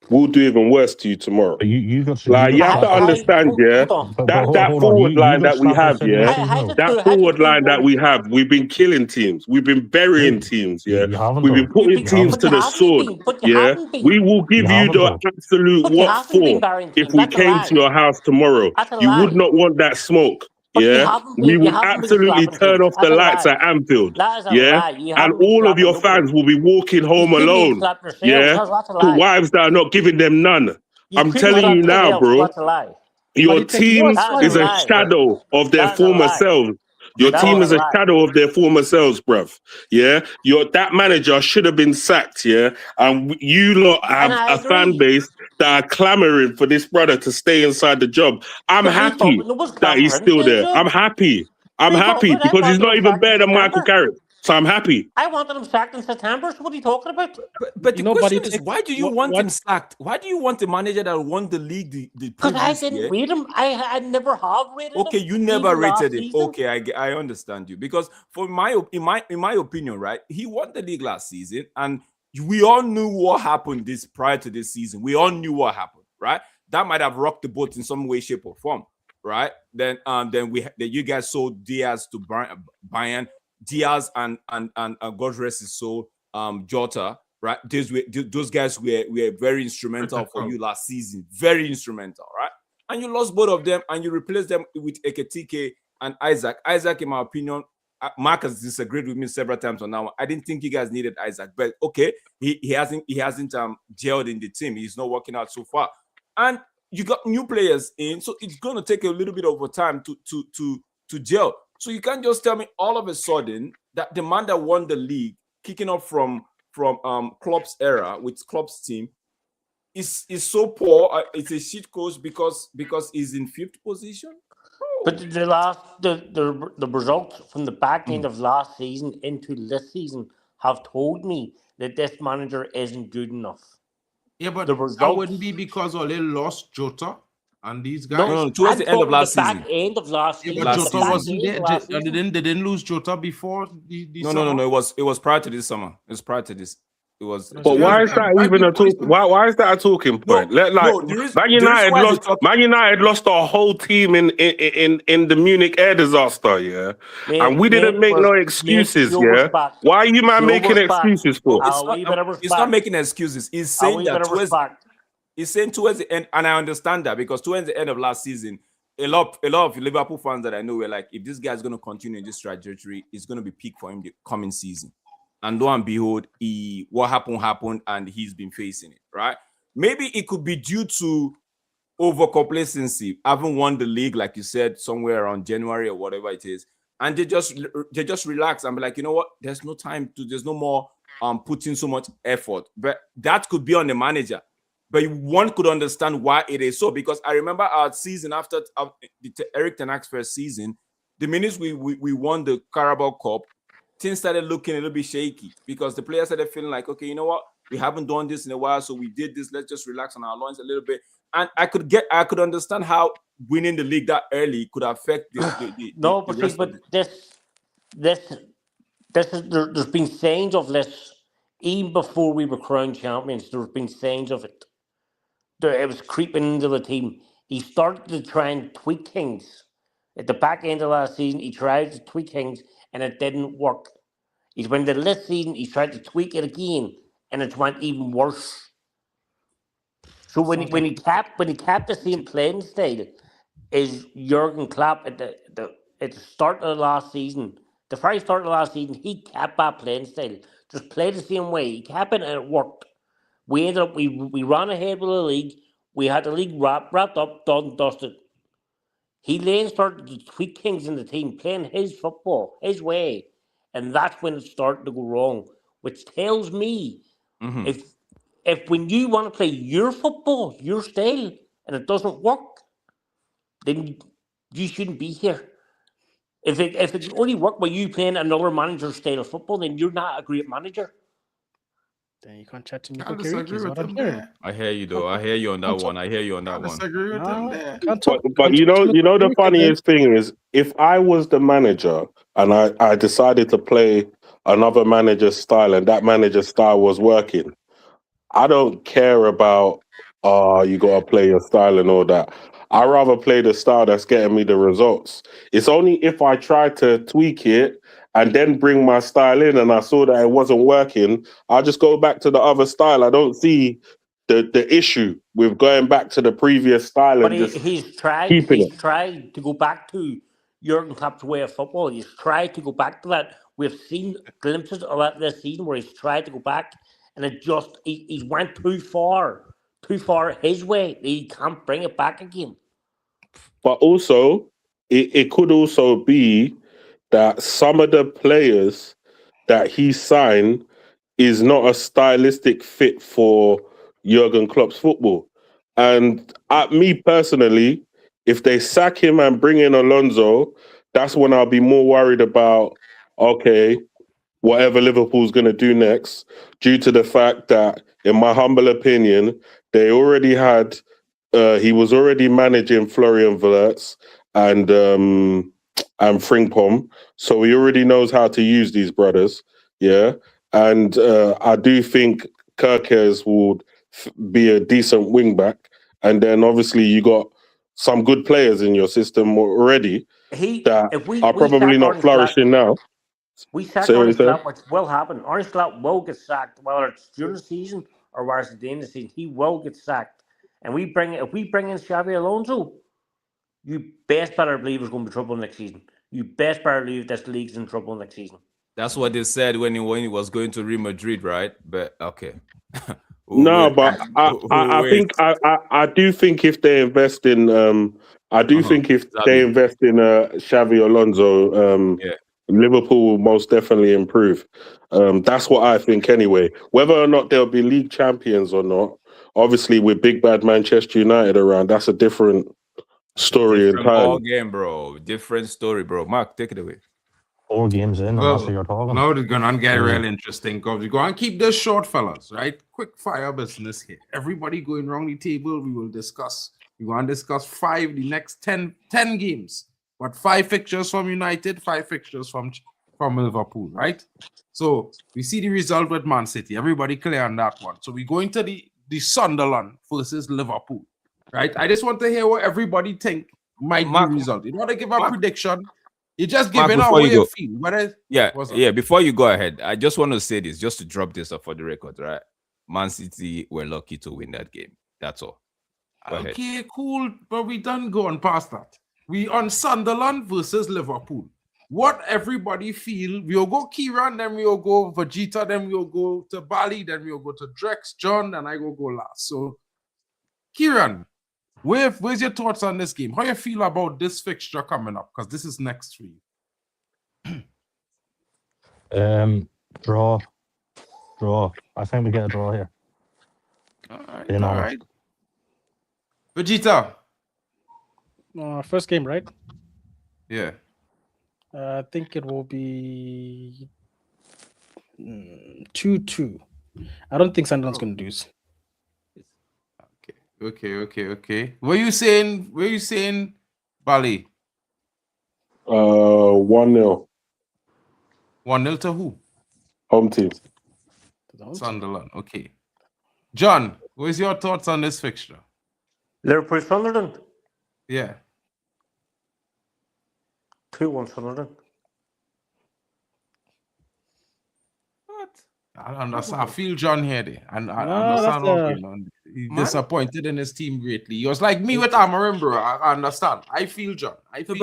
we'll do even worse to you tomorrow. But you got Like, you have to understand, yeah, Hold on. that hold on. forward You line got that we slapped by have, City yeah, this season, though. that forward line that we have, we've been killing teams. We've been burying teams, yeah. You haven't, We've though. been putting You teams haven't. to the sword, yeah. We will give You you haven't, the though. absolute But you what haven't been for burying if teams. we That's a came lie. to your house tomorrow. That's a You would lie. not want that smoke, But you yeah. haven't We been, you would haven't been absolutely slapping turn teams. off the That's a lights lie. at Anfield, That is a yeah. lie. You And haven't been all of slapping your nobody. fans will be walking home You couldn't even alone, slap yourselves. yeah, That's a to lie. wives that are not giving them none. You I'm couldn't telling slap you now, yourselves. bro. That's a lie. Your But it takes team That one is is a a lie. shadow of their That is a former lie. selves. Your That team is is a a lie. shadow of their former selves, bruv. Yeah, that manager should have been sacked. Yeah, and you lot And have I a fan agree. base that are clamoring for this brother to stay inside the job. I'm But we thought happy no one's that clapping he's for him to still stay in the there. job. I'm happy. I'm We thought happy I because he's wanted not him even sacked in better than Michael September. Carrick. So I'm happy. I wanted him sacked in September. So what are you talking about? But the You know, but question it is, takes why do you want him sacked? Why do you want a manager that won the league the Because I previous didn't year? rate him. I never have rated him. Okay, you never even last rated him. season. Okay, I understand you because for in my opinion, right, he won the league last season, and we all knew what happened this prior to this season. We all knew what happened, right? That might have rocked the boat in some way, shape, or form, right? Then you guys sold Diaz to Bayern. Diaz and God rest his soul, Jota, right? Those guys were very instrumental for you last season, very instrumental, right? And you lost both of them, and you replaced them with Eketike and Isaac. Isaac, in my opinion, Mark has disagreed with me several times on that one. I didn't think you guys needed Isaac, but okay, he hasn't gelled in the team. He's not working out so far, and you got new players in, so it's going to take a little bit of time to gel. So you can't just tell me all of a sudden that the man that won the league, kicking off from Klopp's era with Klopp's team, is so poor. It's a shit coach because he's in 5th position. But the results from the back end of last season into this season have told me that this manager isn't good enough. Yeah, but The that results. wouldn't be because Ole lost Jota and these guys. No, towards the end of last back season. end of last Yeah, season. but Last Jota season. wasn't there. Last They season. didn't lose Jota before the No. summer. It was prior to this summer. It was prior to this. It was. But why is that even a talk? Why is that a talking point? Man United lost our whole team in the Munich air disaster, yeah, and we didn't make no excuses, yeah. Why are you man making excuses for? It's not making excuses. He's saying that towards the end, and I understand that because towards the end of last season, a lot of Liverpool fans that I know were like, if this guy's going to continue in this trajectory, it's going to be peak for him the coming season. And lo and behold, what happened, and he's been facing it, right? Maybe it could be due to overcomplacency, having won the league, like you said, somewhere around January or whatever it is, and they just relax and be like, you know what? There's no more putting so much effort. But that could be on the manager. But one could understand why it is so, because I remember our season after Eric Ten Hag's first season, the minutes we won the Carabao Cup, things started looking a little bit shaky because the players started feeling like, okay, you know what? We haven't done this in a while, so we did this. Let's just relax on our loins a little bit. And I could understand how winning the league that early could affect there's been signs of this even before we were crowned champions. There's been signs of it. It was creeping into the team. He started to try and tweak things. At the back end of last season, he tried to tweak things and it didn't work. He's went to this season, he's tried to tweak it again, and it went even worse. So when he kept the same playing style as Jurgen Klopp at the start of the last season, the very start of last season, he kept that playing style. Just played the same way. He kept it and it worked. We ended up we ran ahead with the league. We had the league wrapped up, done, dusted. He then started to tweak things in the team, playing his football, his way. And that's when it started to go wrong, which tells me if if when you want to play your football, your style, and it doesn't work, then you shouldn't be here. If it can only work by you playing another manager's style of football, then you're not a great manager. Then you can't chat to me I for disagree is with what I'm him hearing. there. I hear you though. I hear you on that one. I hear you on I that one. disagree with him No, there. can't talk. But can't you talk to me know for the Carrick again. funniest thing is, if I was the manager and I decided to play another manager's style and that manager's style was working, I don't care about you gotta play your style and all that. I rather play the style that's getting me the results. It's only if I try to tweak it and then bring my style in and I saw that it wasn't working, I'll just go back to the other style. I don't see the issue with going back to the previous style But and just he's tried. keeping it. He's tried to go back to Jurgen Klopp's way of football. He's tried to go back to that. We've seen glimpses of that this season where he's tried to go back, and it just he went too far his way. He can't bring it back again. But also, it could also be that some of the players that he signed is not a stylistic fit for Jurgen Klopp's football. And me personally, if they sack him and bring in Alonso, that's when I'll be more worried about, okay, whatever Liverpool's going to do next, due to the fact that, in my humble opinion, they already had, he was already managing Florian Wirtz and Frimpong, so he already knows how to use these brothers, yeah. And I do think Kerkez would be a decent wing back, and then obviously you got some good players in your system already that are probably not flourishing now. We sack Say what Arne you said. Slot, which will happen. Arne Slot will get sacked, whether it's during the season or whether it's at the end of the season. He will get sacked. And if we bring in Xabi Alonso, you best better believe there's going to be trouble next season. You best better believe this league's in trouble next season. That's what they said when he was going to Real Madrid, right? But okay. No, but I think I do think if they invest in think if they invest in Xavi Alonso, Liverpool will most definitely improve. That's what I think anyway. Whether or not they'll be league champions or not, obviously with big bad Manchester United around, that's a different story entirely. Ball game, bro. Different story, bro. Mark, take it away. 4 games in, and that's what you're talking. Now it's going to get real interesting because we're going to keep this short, fellas, right? Quick fire business here. Everybody going around the table, we will discuss. We're going to discuss the next 10 games. But 5 fixtures from United, 5 fixtures from Liverpool, right? So we see the result with Man City. Everybody clear on that one. So we go into the Sunderland versus Liverpool, right? I just want to hear what everybody think might be the result. You want to give a prediction? You just giving out what you feel. Before you go ahead, I just want to say this, just to drop this up for the record, right? Man City were lucky to win that game. That's all. Go ahead. Cool, but we done going past that. We on Sunderland versus Liverpool. What everybody feel, we'll go Kieran, then we'll go Vegeta, then we'll go to Bali, then we'll go to Drex, John, and I go last. So, Kieran, where's your thoughts on this game? How you feel about this fixture coming up? Because this is next for you. Draw. I think we get a draw here. All right. Vegeta. First game, right? Yeah. I think it will be 2-2. I don't think Sunderland's going to lose. Okay. What are you saying, Bali? 1-0. 1-0 to who? Home team. Sunderland. Okay. John, what's your thoughts on this fixture? Liverpool Sunderland. Yeah. 2-1 Sunderland. What? I understand. I feel John here. And I understand what's going on. He's disappointed in his team greatly. He was like me with Amarim, bro. I understand. I feel John.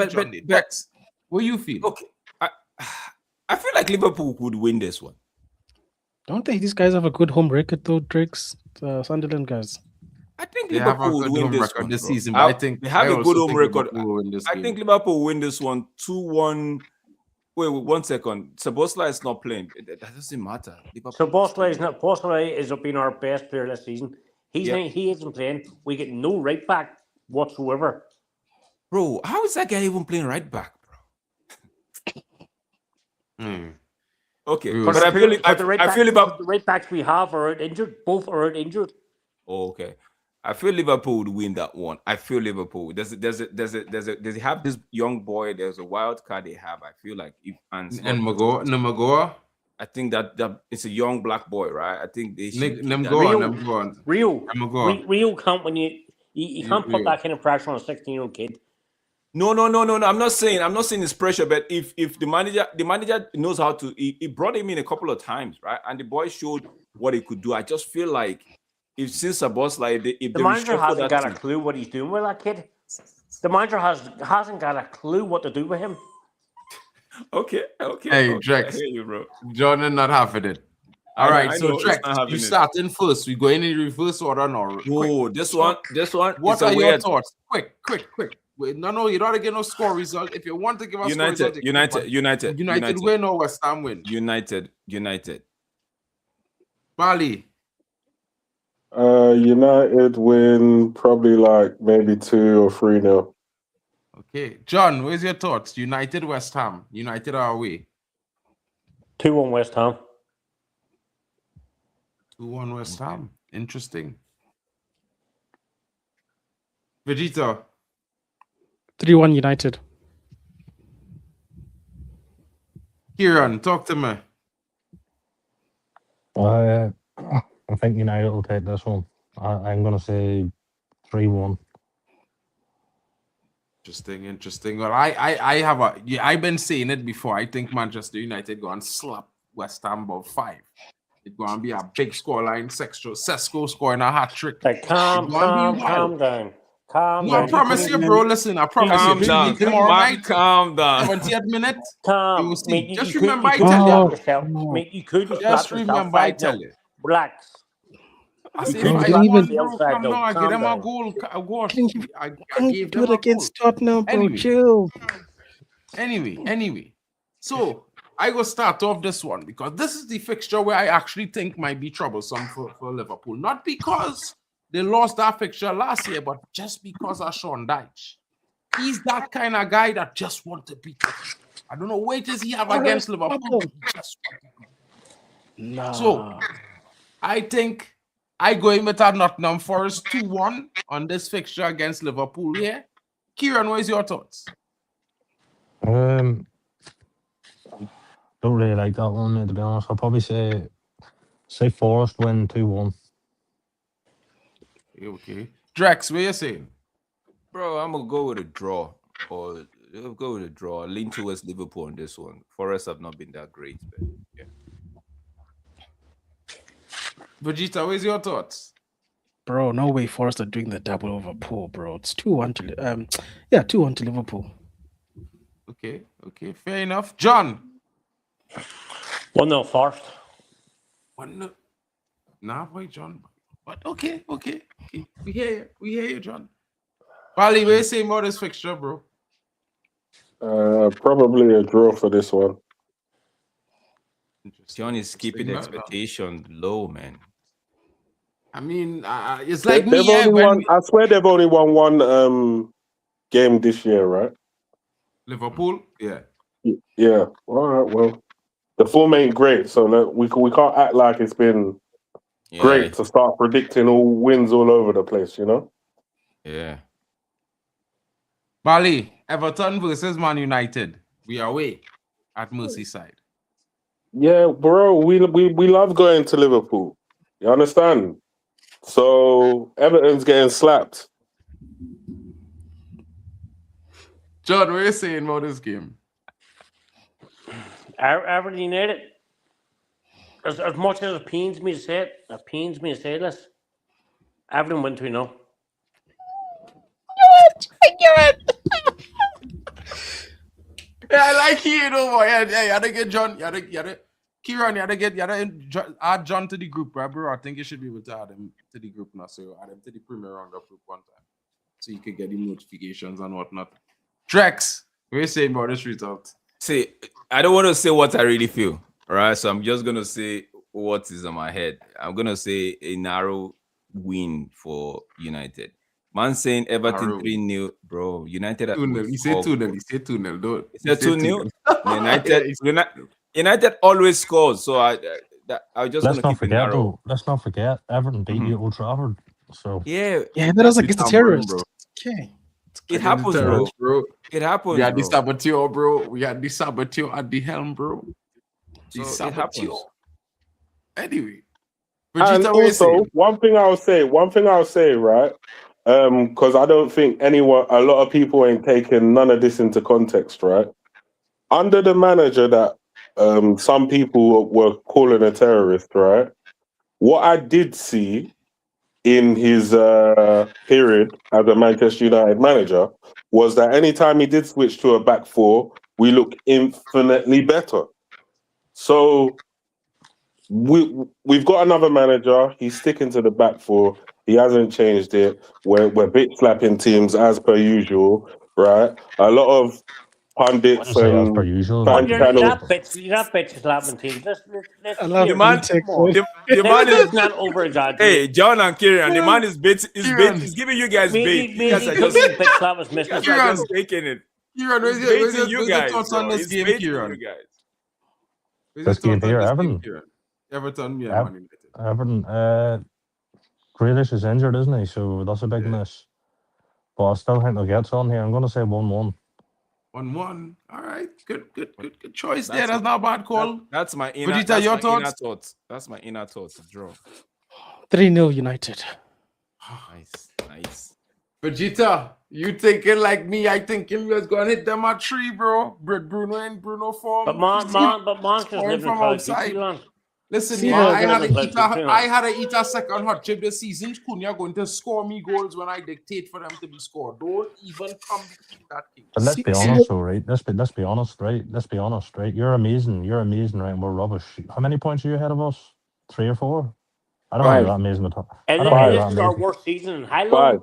John. Dex, what do you feel? Okay. I feel like Liverpool could win this one. Don't think these guys have a good home record though, Drakes? Sunderland guys. I think Liverpool would win this one this season. But I think they have a good home record. I think Liverpool win this one 2-1 Wait, 1 second. Sabosla is not playing. That doesn't matter. So Bosla is been our best player this season. He isn't playing. We get no right back whatsoever. Bro, how is that guy even playing right back, bro? Okay, We but will I feel the right backs we have are out injured. Both are out injured. Oh, okay. I feel Liverpool would win that one. I feel Liverpool. Does it have this young boy? There's a wild card they have. I feel like if And Magoa. I think that it's a young black boy, right? I think they should. Rio can't when you can't put that kind of pressure on a 16-year-old kid. No. I'm not saying it's pressure, but if the manager knows how to, he brought him in a couple of times, right? And the boy showed what he could do. I just feel like if since a boss like if the manager hasn't got a clue what he's doing with that kid. The manager hasn't got a clue what to do with him. Okay. Hey, okay. Drex, I hear you, bro. Jordan not having it. All right, so Drex, you starting first. We going in reverse order now. Oh, this one. What are your thoughts? Quick. Wait, no, you don't get no score result. If you want to give us United win or West Ham win. United. Bali. United win probably like maybe 2 or 3-0. Okay, John, where's your thoughts? United, West Ham. United are away. 2-1 West Ham. 2-1 West Ham. Interesting. Vegeta. 3-1 United. Kieran, talk to me. I think United will take this one. I'm going to say 3-1. Interesting. Well, I've been saying it before. I think Manchester United go and slap West Ham about 5. It's going to be a big scoreline. Sesko scoring a hat trick. Like, calm down. I promise you, bro. Listen, I promise you. Tomorrow night, calm down. 20th minute. Calm. Just remember, I tell you. You could Just remember, I tell you. Relax. I say, come now, I give them a goal. I gave them do it against Tottenham, bro. Chill. Anyway. So I will start off this one because this is the fixture where I actually think might be troublesome for Liverpool. Not because they lost that fixture last year, but just because of Sean Dyche. He's that kind of guy that just wants to beat it. I don't know what does he have against Liverpool. No. So I think I go in with Nottingham Forest 2-1 on this fixture against Liverpool here. Kieran, what is your thoughts? Don't really like that one, to be honest. I'll probably say Forest win 2-1. Okay. Drex, what are you saying? Bro, I'm going to go with a draw. Or I'll go with a draw. Lean towards Liverpool on this one. Forest have not been that great. But yeah. Vegeta, where's your thoughts? Bro, no way Forest are doing the double over Pool, bro. It's 2-1 to 2-1 to Liverpool. Okay, fair enough. John. 1-0 Forest. 1-0. Nah, boy, John. But okay. We hear you, John. Bali, what are you saying about this fixture, bro? Probably a draw for this one. John is keeping the expectation low, man. I mean, it's like I swear they've only won one game this year, right? Liverpool? Yeah. Yeah. All right. Well, the form ain't great, so we can't act like it's been great to start predicting all wins all over the place, you know? Yeah. Bali, Everton versus Man United. We are away at Merseyside. Yeah, bro. We love going to Liverpool. You understand? So Everton's getting slapped. John, what are you saying about this game? Everton United. As much as it pains me to say this, Everton win 2-0. Yeah, I like you know, boy. Yeah, you had to get John. You had to Kieran, you had to add John to the group, right, bro? I think you should be able to add him to the group now. So add him to the PremierRoundUP group one time. So you could get the notifications and whatnot. Drex, what are you saying about this result? See, I don't want to say what I really feel, right? So I'm just gonna say what is on my head. I'm gonna say a narrow win for United. Man saying Everton Narrow. 3-0, bro. United 2-0. He said 2-0. He said 2-0. Don't. He said 2-0. Yeah, he said United always scores, so I was just Let's gonna not keep it forget narrow. though. Let's not forget Everton beat you at Old Trafford. So Yeah, Yeah, that was against the Southampton, terrorists. bro. Okay. it happens, Terrorists, bro. bro. It happens. We had the bro. saboteur, bro. We had the saboteur at the helm, bro. The So it saboteur. happens. Anyway. And Vegeta, what you also, saying? one thing I'll say, right? Because I don't think a lot of people ain't taking none of this into context, right? Under the manager that some people were calling a terrorist, right? What I did see in his period as a Manchester United manager was that anytime he did switch to a back four, we look infinitely better. So we've got another manager. He's sticking to the back four. He hasn't changed it. We're bit slapping teams as per usual, right? A lot of pundits say as per and usual. fan like, You're channels. not bitches slapping teams. Let's I love be it. man- You take come on. one. The man is Let's not over exaggerate. hey, John and Kieran, the man is is giving you guys bait. You guys are just bitch slap was you missing. guys are just taking it. Kieran, He's where's baiting you your guys, thoughts on bro. this He's game, baiting Kieran? you guys. Where's This your game thoughts on here, this Everton. game, Kieran? Everton, yeah, Ev- Man United. Everton, Grealish is injured, isn't he? So that's a big Yeah. miss. But I still think they'll get on here. I'm going to say 1-1. 1-1. All right. Good choice there. That's That's not a bad call. That's my inner. Vegeta, That's your my inner thoughts? thoughts. That's my inner thoughts. Draw. 3-0 United. Nice. Vegeta, you thinking like me? I thinking we was gonna hit them at 3, bro. Bruno and Bruno form. But Monk is Scoring living from Call of outside. Duty, man. Listen, See yeah, the- I had the- to eat a second hot chip this season. Cunha going to score me goals when I dictate for them to be scored. Don't even come between that thing. But let's See- be see honest, though, right? Let's be honest, right? Let's be honest, right? You're amazing, right? And we're rubbish. How many points are you ahead of us? 3 or 4? I don't know 5. that amazing at all. I And don't know this that is our amazing. worst season in how 5. long?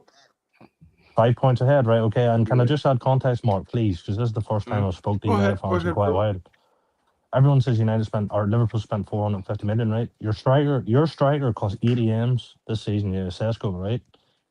5 points ahead, right? Okay, and can I Yeah. just add context, Mark, please? Because this is the first time I've spoke to Go United ahead, fans in bro. quite a while. Everyone says Liverpool spent 450 million, right? Your striker cost 80 M's this season, yeah, Sesko, right?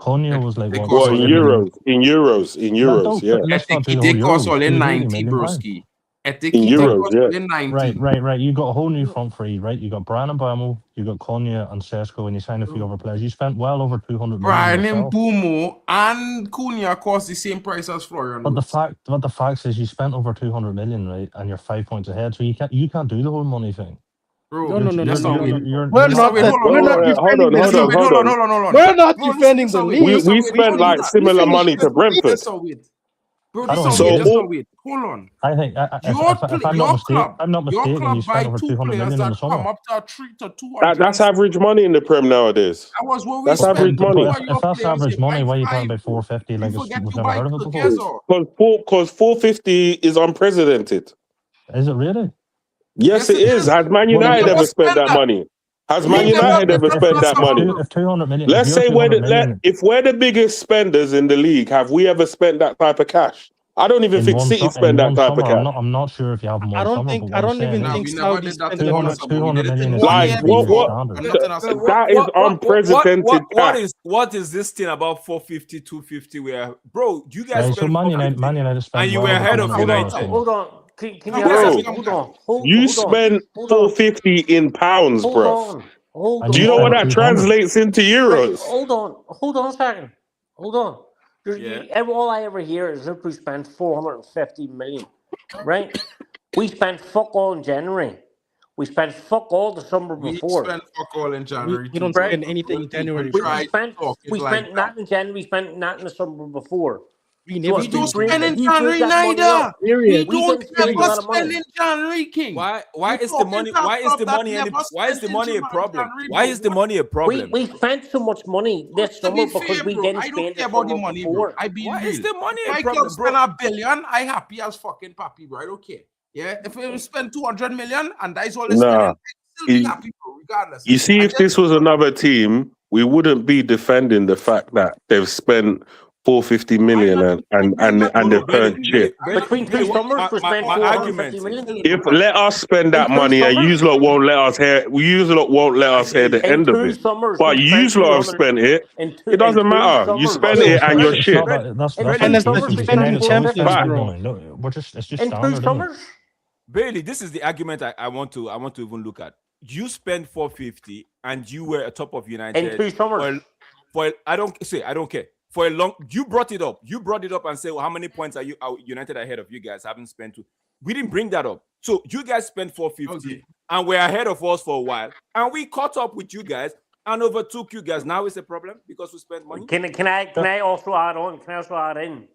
Cunha was like It what? costs Well, in 7 million. euros, in euros, yeah. Let's not do the They whole cost Euros. all It in was 80 90, million pounds. broski. In euros, cost yeah. all in 90. Right. You got a whole new front three, right? You got Brian Mbeumo, you got Cunha and Sesko, and you signed a few other players. You spent well over 200 million. Brian yourself. Mbeumo and Cunha cost the same price as Florian. But the Wirtz. fact is, you spent over 200 million, right? And you're 5 points ahead, so you can't do the whole money thing. Bro, No. that's not weird. We're not wait, that. hold on, We're hold not on. defending the Listen, league. wait, hold on. We're not Bro, defending listen, the wait, league. listen, We wait, spent hold like on. similar Listen, money to Brentford. Listen, wait. Bro, I don't listen, agree. wait, listen, wait. Hold on. I think if I'm not mistaken, you spent buy over 2 200 players million in the that come summer. up to 3 to 200. That's average money in the Prem nowadays. That was what we That's spent. average money. But if that's average money, why are you talking about 450? Like forget we've to never buy heard of it before. Together. Because 450 is unprecedented. Is it really? Yes, it is. Has Man Well, United never ever spent spent that that. money? Has You Man never United ever spent spent that that money? If 200 million, Let's if you're say 200 million if we're the biggest spenders in the league, have we ever spent that type of cash? I don't even in think one City in spend that one type of summer, cash. I'm not sure if you have them I one don't summer. think. But I what I'm don't saying even is, No, think we never Saudi did that spent in that one much. summer. 200 We did it million in is one Like, year what- before. standard. And nothing else. That is unprecedented cash. What is this thing about 450, 250? Where, bro, you guys Right, so spent Man 450 United spent and you well were over ahead of 200 million. United. Hold on. Can you Bro, hold on. You spent 450 in pounds, bro. Hold And Do on. you know what that 200. translates into euros? Hold on a second. Hold on. All I ever hear is Liverpool spent 450 million, right? We spent fuck all in January. We spent fuck all the summer We before. spent fuck all in January. We don't too, bro. spend anything in January. We bro. tried to talk it We like spent not in January. We spent not in the summer before. We So never We don't spend spend in Who January brings that money neither. up? We period. We don't didn't spend a never lot of money. spend in January, King. Why You is the talking money? top Why is club the that money? never Why is the spent money a in problem? January, Why bro. is the money a problem? We spent so much money this To summer be because fair, we bro, didn't I don't spend care the about the summer money, bro. before. I be Why real. is the money a My problem, club bro? spend $1 billion, I happy as fucking pappy, bro. I don't care. Yeah, if we spend 200 million and that's all they spending, Nah. I still be happy, bro, regardless. You see, if this was another team, we wouldn't be defending the fact that they've spent 450 million and the current chip. Between two summers, we spent 450 million. If let us spend that In two money and summers? you lot won't let us hear, the In end of 2 it. summers, But we you spent lot have 200 spent it. in two, It doesn't in two matter. You summers. spend it and your It's shit. not that- that's In that's two And it's summers, the we spent defending 450 champions, Back. bro. No, we're just it's just in 2 standard, isn't it? summers. Bailey, this is the argument I want to even look at. You spent 450 and you were at top of United In 2 summers. for I don't care. For a long, you brought it up. You brought it up and said, well, how many points are United ahead of you guys? Haven't spent two. We didn't bring that up. So you guys spent 450 and we're ahead of us for a while. And we caught up with you guys and overtook you guys. Now it's a problem because we spent money. Can I also add on? Can I also add in?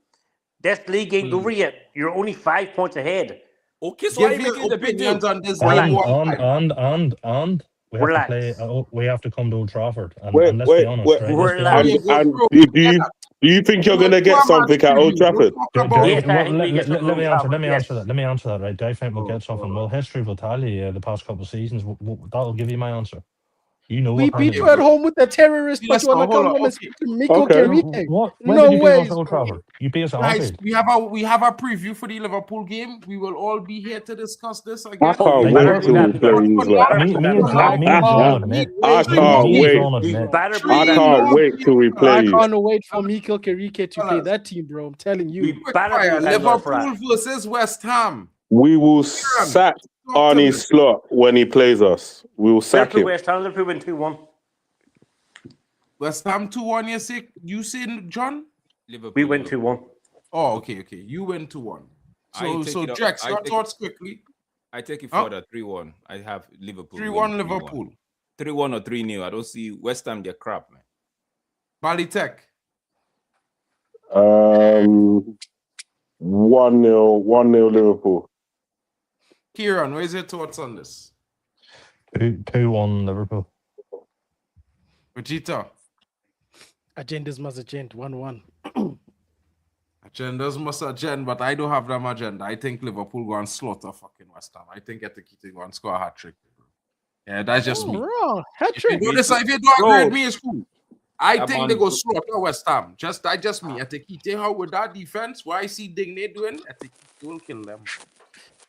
This league ain't over yet. You're only 5 points ahead. Okay, so why are Give you your making the big deal? opinions on this And game. we have Relax. to play. We have to come to Old Trafford. And, Wait, and let's wait, be honest, wait. right? Let's be Relax. honest. And do you think you're gonna get something at Old Trafford? Yes, I think Let we get me something answer. on Let me Trafford, answer that. Let me answer that. Right? Do I think we'll get something? Well, history will tell you the past couple of seasons. That'll give you my answer. You know We what beat Premier you League at home with the terrorists, but Yes, you want to hold come on, home and okay. speak to Miko Okay. Kerike? What? When No did you beat us ways, at Old bro. Trafford? You beat us at Guys, Anfield. we have a preview for the Liverpool game. We will all be here to discuss this again. I can't Better wait be till we that. play you lot. Me and John admit. I can't Me and wait. John admit. Better be I that. can't wait till we play I you. can't wait for Miko Kerike to play that team, bro. I'm telling you. Quick Better be fire. that North Liverpool versus West Ham. We will sack Talk to me. Arnie's slot when he plays us. We will sack Liverpool him. West Ham, Liverpool win 2-1. West Ham 2-1. You say John? Liverpool. We win 2-1. Oh, okay. You win 2-1. So Drex, your thoughts quickly. I take it further. 3-1. I have Liverpool. 3-1 Liverpool. 3-1 or 3-0. I don't see West Ham. They're crap, man. Balitek. 1-0 Liverpool. Kieran, what is your thoughts on this? 2-1 Liverpool. Vegeta. Agendas must agenda 1-1. Agendas must agenda, but I don't have them agenda. I think Liverpool go and slaughter fucking West Ham. I think Etekite go and score a hat-trick. Yeah, that's just me. Wrong. If you do this, if you don't agree with me, it's cool. I think they go slaughter West Ham. Just me. Etekite, how with that defense, what I see Digne doing, Etekite will kill them.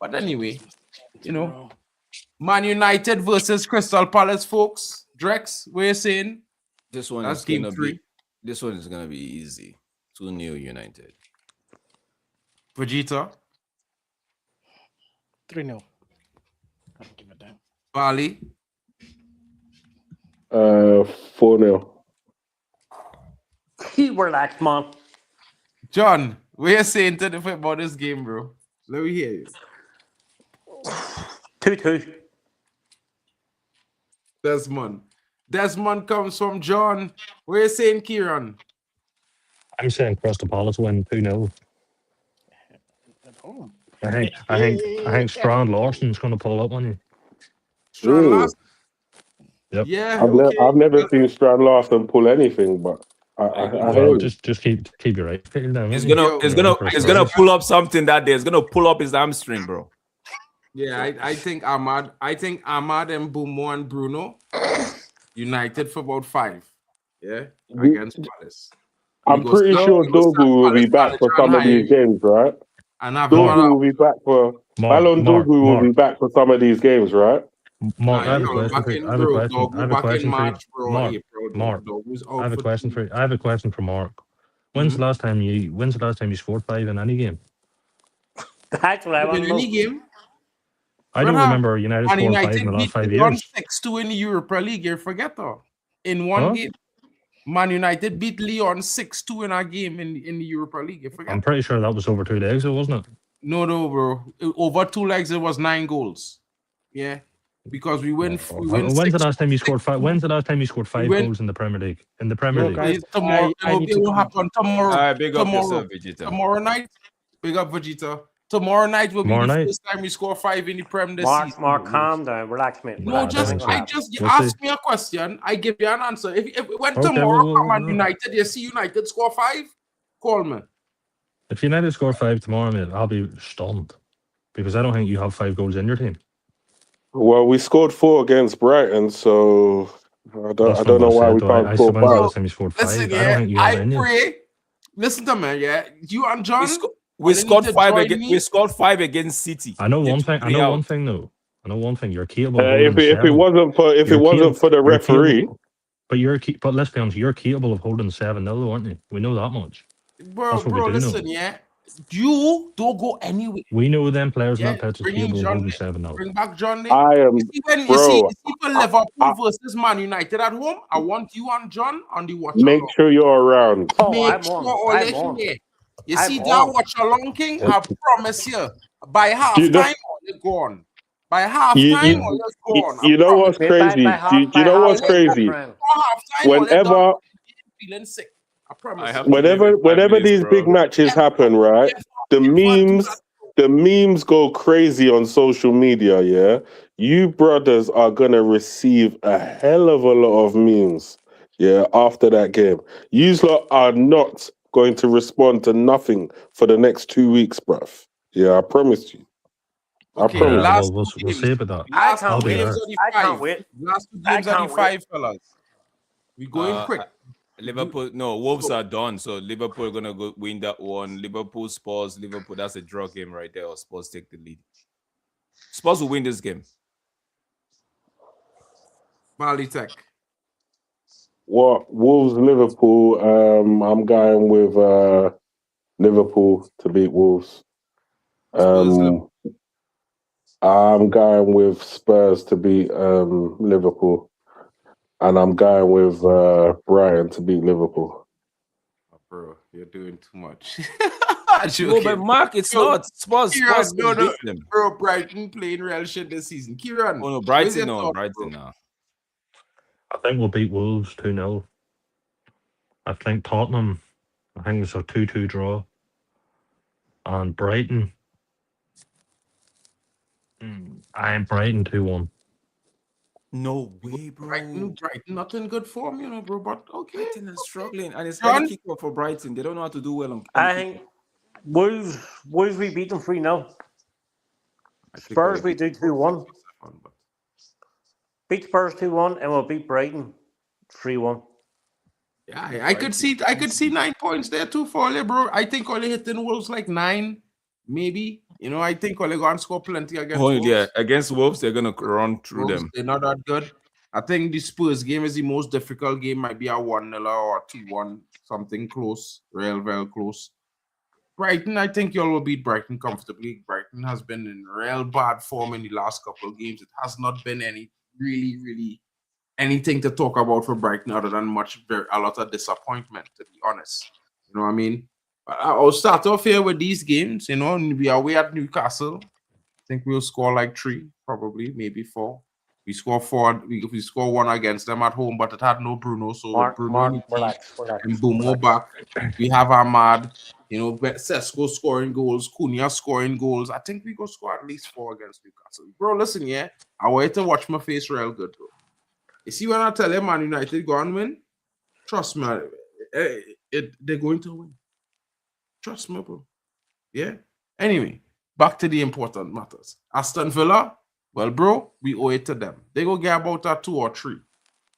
But anyway, Man United versus Crystal Palace, folks. Drex, what you saying? This one That's is game gonna 3. be. This one is gonna be easy. 2-0 United. Vegeta. 3-0. I don't give a damn. Bali. 4-0. Relax, man. John, what you saying to the about this game, bro? Let me hear you. 2-2. Desmond comes from John. What you saying, Kieran? I'm saying Crystal Palace win 2-0. At home. I think Strand Larson's going to pull up on you. Strand Larson? Yep. Yeah, I've never seen Strand Larson pull anything, but I Well, just keep your eyes peeled down. It's won't you? gonna pull up something that day. It's gonna pull up his hamstring, bro. Yeah, I think Ahmad and Bumo and Bruno United for about 5. Yeah, against Palace. I'm pretty sure Dogu will be back for some of these games, right? And have Dogu will be back for Ballon Dogu will be back for some of these games, right? Mark, I have a question for you. I have a question for you. Mark, I have a question for you. I have a question for Mark. When's the last time you scored 5 in any game? That's what I want in to know. any game. I don't remember United scoring 5 in the last 5 years. 6-2 in the Europa League. You forget that. In one game, Man United beat Lyon 6-2 in our game in the Europa League. You forget. I'm pretty sure that was over 2 legs, wasn't it? No, bro. Over 2 legs, it was 9 goals. Yeah, because we win. When's the last time you scored 5? When's the last time you scored 5 goals in the Premier League? In the Premier League. Guys, Tomorrow, it will happen tomorrow. Big up yourself, Vegeta. Tomorrow night, big up Vegeta. Tomorrow night will be the first time we score 5 in the Prem this season. Mark, calm down, relax, mate. No, ask me a question. I give you an answer. If when tomorrow come on United, you see United score 5, call me. If United score 5 tomorrow, mate, I'll be stunned because I don't think you have 5 goals in your team. Well, we scored 4 against Brighton, so I don't know why we can't score 5. Listen, I listen to me, yeah. You and John, We they scored need to five join against. me. We scored 5 against City. I know They one took thing. I 3 know out. one thing though. I know one thing. You're capable of holding If a it 7. wasn't for You're the you're referee, but but let's be honest. You're capable of holding 7-0, aren't you? We know that much. Bro, That's what we do listen, know. yeah. You don't go anywhere. We know them players in Yeah, that pitch is bring in capable of John. holding 7-0. Bring back John. I You am, see when bro. you see for Liverpool versus Man United at home. I want you and John on the watch Make along. sure you're around. Oh, Make I'm sure on. all I'm they on. here. You I'm see that on. watch along, King. I promise you, by Do you know? halftime, all they gone. By halftime, You, all they you, gone. I you know promise. what's crazy? Do you know what's half, my crazy? friend. By halftime, all they done. Whenever, Feeling sick. I I promise. have You. to leave in 5 whenever minutes, these big bro. matches happen, right? The memes go crazy on social media. Yeah, you brothers are gonna receive a hell of a lot of memes. Yeah, after that game, you lot are not going to respond to nothing for the next 2 weeks, bruv. Yeah, I promise you. I Okay, promise. Yeah, last well, two we'll games. see about that. I Last can't two I'll be games there. of the I can't 5. wait. Last two I games of the can't wait. 5, fellas. We going quick. Liverpool, no, Wolves are done. So Liverpool are gonna go win that one. Liverpool, Spurs, Liverpool. That's a draw game right there. Or Spurs take the lead. Spurs will win this game. Mali Tech. What Wolves, Liverpool? I'm going with Liverpool to beat Wolves. Spurs, Liverpool. I'm going with Spurs to beat Liverpool, and I'm going with Brighton to beat Liverpool. Oh, bro, you're doing too much. No, but Mark, it's not. Spurs Kieran, can beat them. bro, Brighton playing real shit this season. Kieran, Oh no, where's your Brighton, no, thought, Brighton bro? now. I think we'll beat Wolves 2-0. I think Tottenham. I think it's a 2-2 draw. And Brighton. I am Brighton 2-1. No way, bro. Brighton, not in good form, you know, bro. But okay, Brighton is struggling, and it's John? early kickoff for Brighton. They don't know how to do well on. I think Wolves we beat them 3-0. Spurs we do 2-1. Beat Spurs 2-1, and we'll beat Brighton 3-1. Yeah, I could see 9 points there too for Ole, bro. I think Ole hitting Wolves like 9, maybe. You know, I think Ole going to score plenty against Wolves. Yeah, against Wolves, they're gonna run through Wolves, them. They're not that good. I think the Spurs game is the most difficult game. Might be a 1-0 or 2-1, something close, real close. Brighton, I think y'all will beat Brighton comfortably. Brighton has been in real bad form in the last couple of games. It has not been any really anything to talk about for Brighton other than a lot of disappointment, to be honest. You know what I mean? I'll start off here with these games. You know, we are away at Newcastle. I think we'll score like 3, probably, maybe 4. We score 4. We score 1 against them at home, but it had no Bruno. So Mark, Bruno relax. and Bumo back. We have Ahmad. You know, Sesko scoring goals, Cunha scoring goals. I think we go score at least 4 against Newcastle. Bro, listen, yeah. I want to watch my face real good, bro. You see, when I tell you Man United go and win, trust me, they're going to win. Trust me, bro. Yeah? Anyway, back to the important matters. Aston Villa, well, bro, we owe it to them. They go get about a 2 or 3.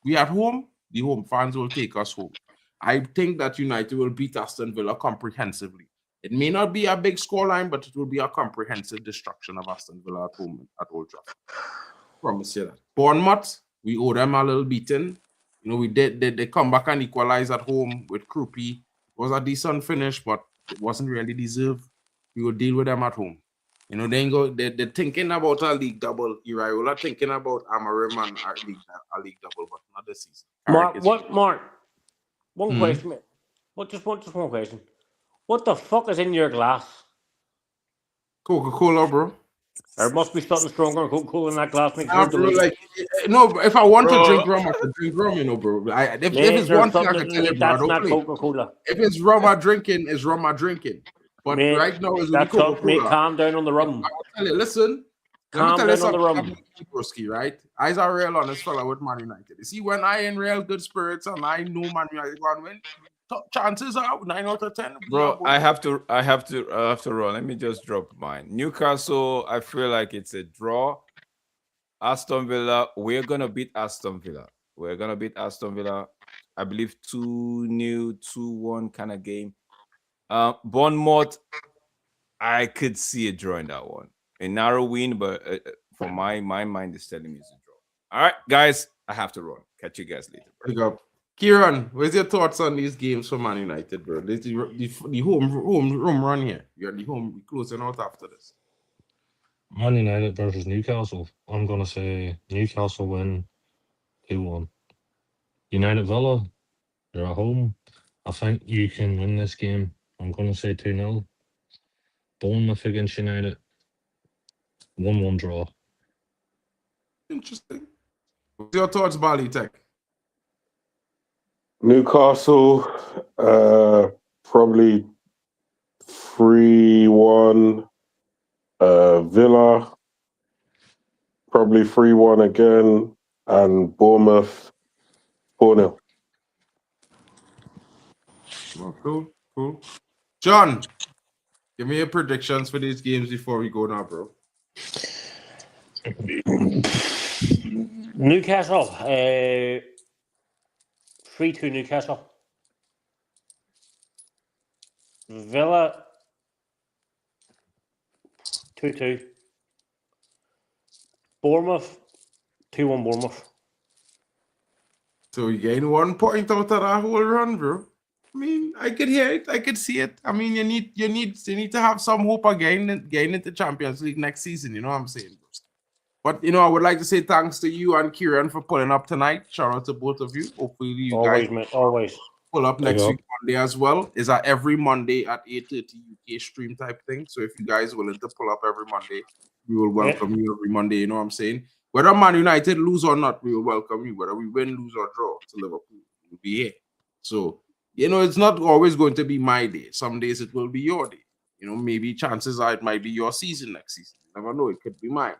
We at home, the home fans will take us home. I think that United will beat Aston Villa comprehensively. It may not be a big scoreline, but it will be a comprehensive destruction of Aston Villa at home at Old Trafford. Promise you that. Bournemouth, we owe them a little beating. You know, they come back and equalize at home with Krupi. It was a decent finish, but it wasn't really deserved. We will deal with them at home. You know, they're thinking about a league double. Iraola thinking about Amarim and a league double, but not this season. Mark? One question, mate. Just one question. What the fuck is in your glass? Coca-Cola, bro. There must be something stronger than Coca-Cola in that glass. Bro, like, no, if I want to drink rum, I can drink rum, you know, bro. If it's one thing I can tell you, bro, I that's don't not play. Coca-Cola. If it's rum I'm drinking, it's rum I'm drinking. But mate, right now, it's only that's up, Coca-Cola. mate. Calm down on the rum. I will tell you, listen. Calm down on the rum. Broski, right? I's a real honest fella with Man United. You see, when I in real good spirits and I know Man United going to win, chances are 9 out of 10. Bro, I have to run. Let me just drop mine. Newcastle, I feel like it's a draw. Aston Villa, we're gonna beat Aston Villa. I believe 2-0, 2-1 kind of game. Bournemouth, I could see a draw in that one. A narrow win, but for my mind is telling me it's a draw. All right, guys, I have to run. Catch you guys later. Big up. Kieran, what's your thoughts on these games for Man United, bro? This is the home run here. You're the home closing out after this. Man United versus Newcastle. I'm gonna say Newcastle win 2-1. United Villa, they're at home. I think you can win this game. I'm gonna say 2-0. Bournemouth against United. 1-1 draw. Interesting. What's your thoughts, Bali Tech? Newcastle, probably 3-1. Villa, probably 3-1 again. And Bournemouth, 4-0. Oh, cool. John, give me your predictions for these games before we go now, bro. Newcastle, 3-2 Newcastle. Villa, 2-2. Bournemouth, 2-1 Bournemouth. So you gain 1 point out of that whole run, bro. I mean, I could hear it, I could see it. I mean, you need to have some hope of getting into Champions League next season. You know what I'm saying, bro? But I would like to say thanks to you and Kieran for pulling up tonight. Shout out to both of you. Hopefully, you Always, guys mate, always. pull up next week Monday as well. Is that every Monday at 8:30 UK stream type thing. So if you guys willing to pull up every Monday, we will welcome you every Monday. You know what I'm saying? Whether Man United lose or not, we will welcome you. Whether we win, lose, or draw to Liverpool, we'll be here. So it's not always going to be my day. Some days it will be your day. Maybe chances are it might be your season next season. You never know. It could be mine.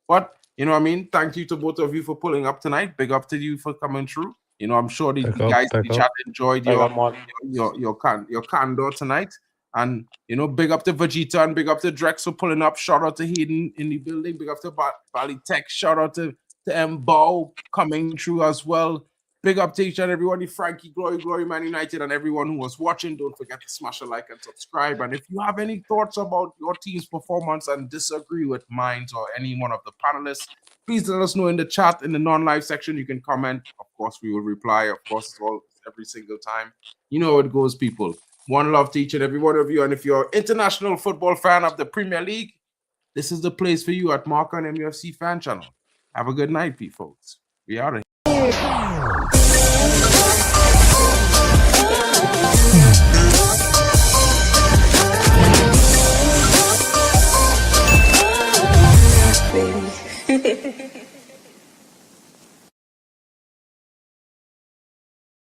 But you know what I mean? Thank you to both of you for pulling up tonight. Big up to you for coming through. I'm sure the guys in the chat enjoyed your candor tonight. And big up to Vegeta and big up to Drex for pulling up. Shout out to Hayden in the building. Big up to Bali Tech. Shout out to Bow coming through as well. Big up to each and everybody. Frankie, Glory, Man United, and everyone who was watching. Don't forget to smash a like and subscribe. And if you have any thoughts about your team's performance and disagree with mine or any one of the panelists, please let us know in the chat, in the non-live section. You can comment. Of course, we will reply. Of course, it's all every single time. You know how it goes, people. One love to each and every one of you. And if you're an international football fan of the Premier League, this is the place for you at MarkN MUFC fan channel. Have a good night, folks. We out of here. Baby.